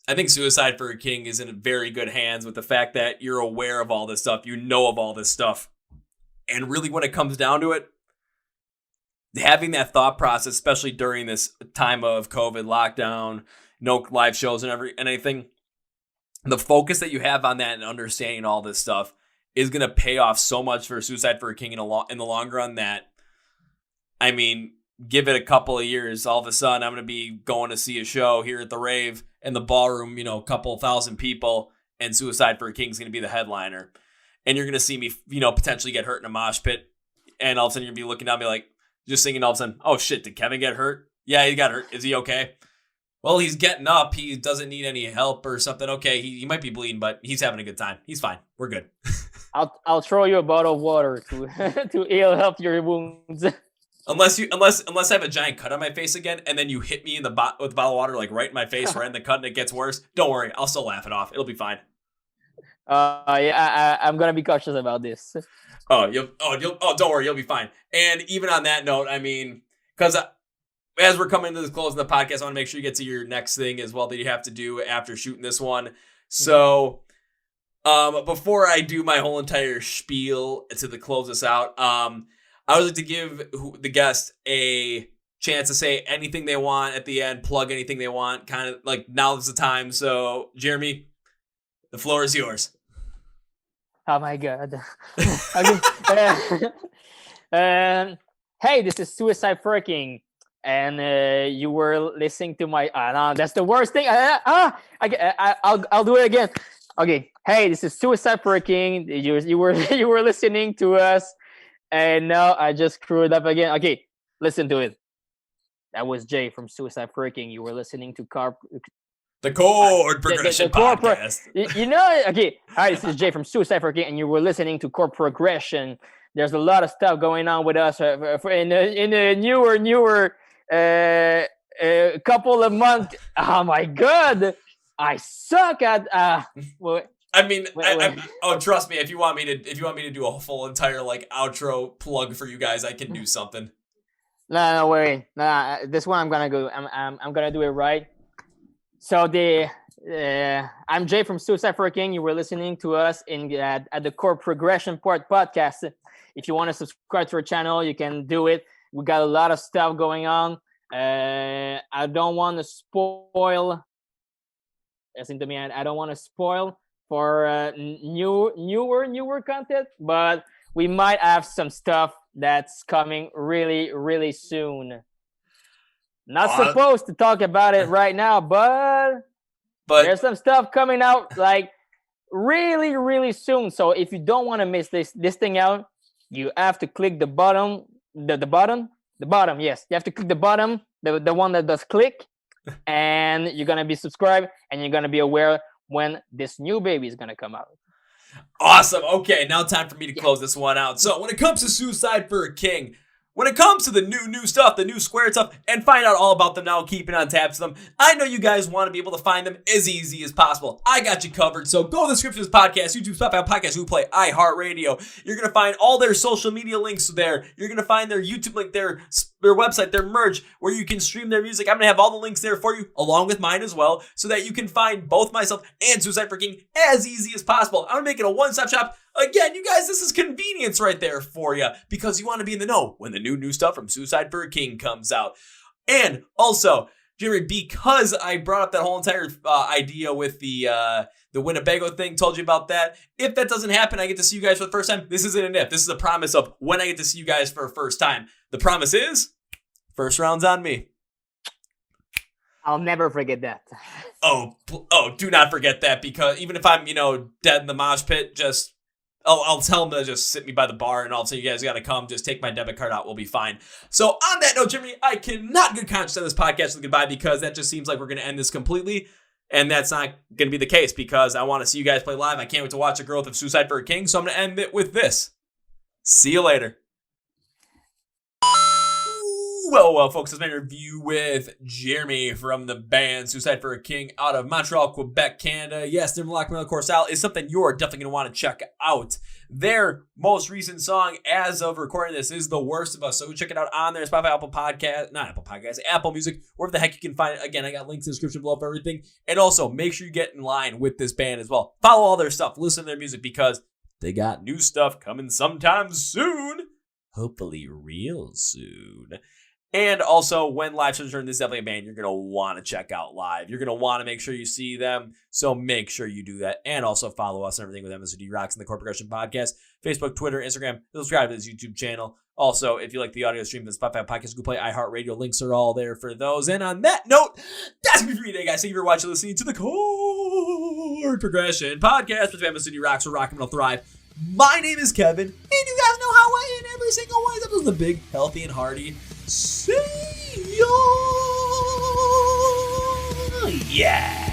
I think Suicide for a King is in very good hands with the fact that you're aware of all this stuff, you know of all this stuff. And really when it comes down to it, having that thought process, especially during this time of COVID lockdown, no live shows and anything, the focus that you have on that and understanding all this stuff is going to pay off so much for Suicide for a King in the long run that, I mean, give it a couple of years, all of a sudden I'm going to be going to see a show here at the Rave in the ballroom, a couple thousand people, and Suicide for a King is going to be the headliner. And you're going to see me, potentially get hurt in a mosh pit. And all of a sudden you're going to be looking down and be like, just thinking all of a sudden, oh shit, did Kevin get hurt? Yeah, he got hurt. Is he okay? Well, he's getting up. He doesn't need any help or something. Okay, he might be bleeding, but he's having a good time. He's fine. We're good. I'll throw you a bottle of water to to heal up your wounds. Unless I have a giant cut on my face again, and then you hit me with a bottle of water, like right in my face, right in the cut, and it gets worse. Don't worry, I'll still laugh it off. It'll be fine. Yeah, I'm gonna be cautious about this. Don't worry, you'll be fine. And even on that note, I mean, because as we're coming to the close of the podcast, I want to make sure you get to your next thing as well that you have to do after shooting this one. So, before I do my whole entire spiel to close this out, I would like to give the guest a chance to say anything they want at the end, plug anything they want, kind of like now's the time. So, Jeremy, the floor is yours. Oh my God. Okay. Hey, this is Suicide for a King. And you were listening to my... no, that's the worst thing. I'll do it again. Okay. Hey, this is Suicide for a King. You were listening to us. And now I just screwed up again. Okay, listen to it. That was Jay from Suicide for a King. You were listening to the Chord Progression podcast. Okay. All right, this is Jay from Suicide for a King, and you were listening to Chord Progression. There's a lot of stuff going on with us in a newer couple of months. Oh my God, I suck at. I mean, trust me. If you want me to do a full entire outro plug for you guys, I can do something. No worry. This one I'm gonna go. I'm gonna do it right. So I'm Jay from Suicide for a King. You were listening to us at the Chord Progression podcast. If you want to subscribe to our channel, you can do it. We got a lot of stuff going on. I don't want to spoil. Listen to me. I don't want to spoil for newer content, but we might have some stuff that's coming really, really soon. Not supposed to talk about it right now, but there's some stuff coming out really, really soon. So if you don't want to miss this thing out, you have to click the bottom. The bottom. Yes, you have to click the bottom, the one that does click, and you're gonna be subscribed, and you're gonna be aware when this new baby is gonna come out. Awesome. Okay, now time for me to close this one out. So when it comes to Suicide for a King, when it comes to the new stuff, the new square stuff, and find out all about them now, keeping on tabs of them, I know you guys want to be able to find them as easy as possible. I got you covered. So go to the description of this podcast, YouTube, Spotify, Podcast, Google Play, iHeart Radio. You're going to find all their social media links there. You're going to find their YouTube link, their website, their merch, where you can stream their music. I'm going to have all the links there for you, along with mine as well, so that you can find both myself and Suicide for King as easy as possible. I'm going to make it a one-stop shop. Again, you guys, this is convenience right there for you, because you want to be in the know when the new stuff from Suicide for a King comes out. And also, Jeremy, because I brought up that whole entire idea with the Winnebago thing, told you about that. If that doesn't happen, I get to see you guys for the first time. This isn't an if. This is a promise of when I get to see you guys for the first time. The promise is, first round's on me. I'll never forget that. Oh, do not forget that, because even if I'm, dead in the mosh pit, I'll tell them to just sit me by the bar, and I'll say, you guys got to come, just take my debit card out, we'll be fine. So on that note, Jimmy, I cannot good conscience on this podcast with goodbye, because that just seems like we're going to end this completely. And that's not going to be the case because I want to see you guys play live. I can't wait to watch the growth of Suicide for a King. So I'm going to end it with this. See you later. Well, folks, it's been a review with Jeremy from the band Suicide for a King out of Montreal, Quebec, Canada. Yes, their melodic metalcore style is something you're definitely going to want to check out. Their most recent song, as of recording this, is The Worst of Us. So check it out on their Spotify, Apple Music, wherever the heck you can find it. Again, I got links in the description below for everything. And also, make sure you get in line with this band as well. Follow all their stuff, listen to their music, because they got new stuff coming sometime soon. Hopefully real soon. And also, when live shows return, this is definitely a band you're going to want to check out live. You're going to want to make sure you see them, so make sure you do that. And also follow us and everything with MSOD Rocks and the Chord Progression Podcast, Facebook, Twitter, Instagram. Subscribe to this YouTube channel. Also, if you like the audio stream, the Spotify Podcast, Google Play, iHeart Radio, links are all there for those. And on that note, that's going to be for you today, guys. Thank you for watching and listening to the Chord Progression Podcast with MSOD Rocks, where rock and roll thrive. My name is Kevin, and you guys know how I end every single one. That was the big, healthy, and hearty. See ya! Yeah!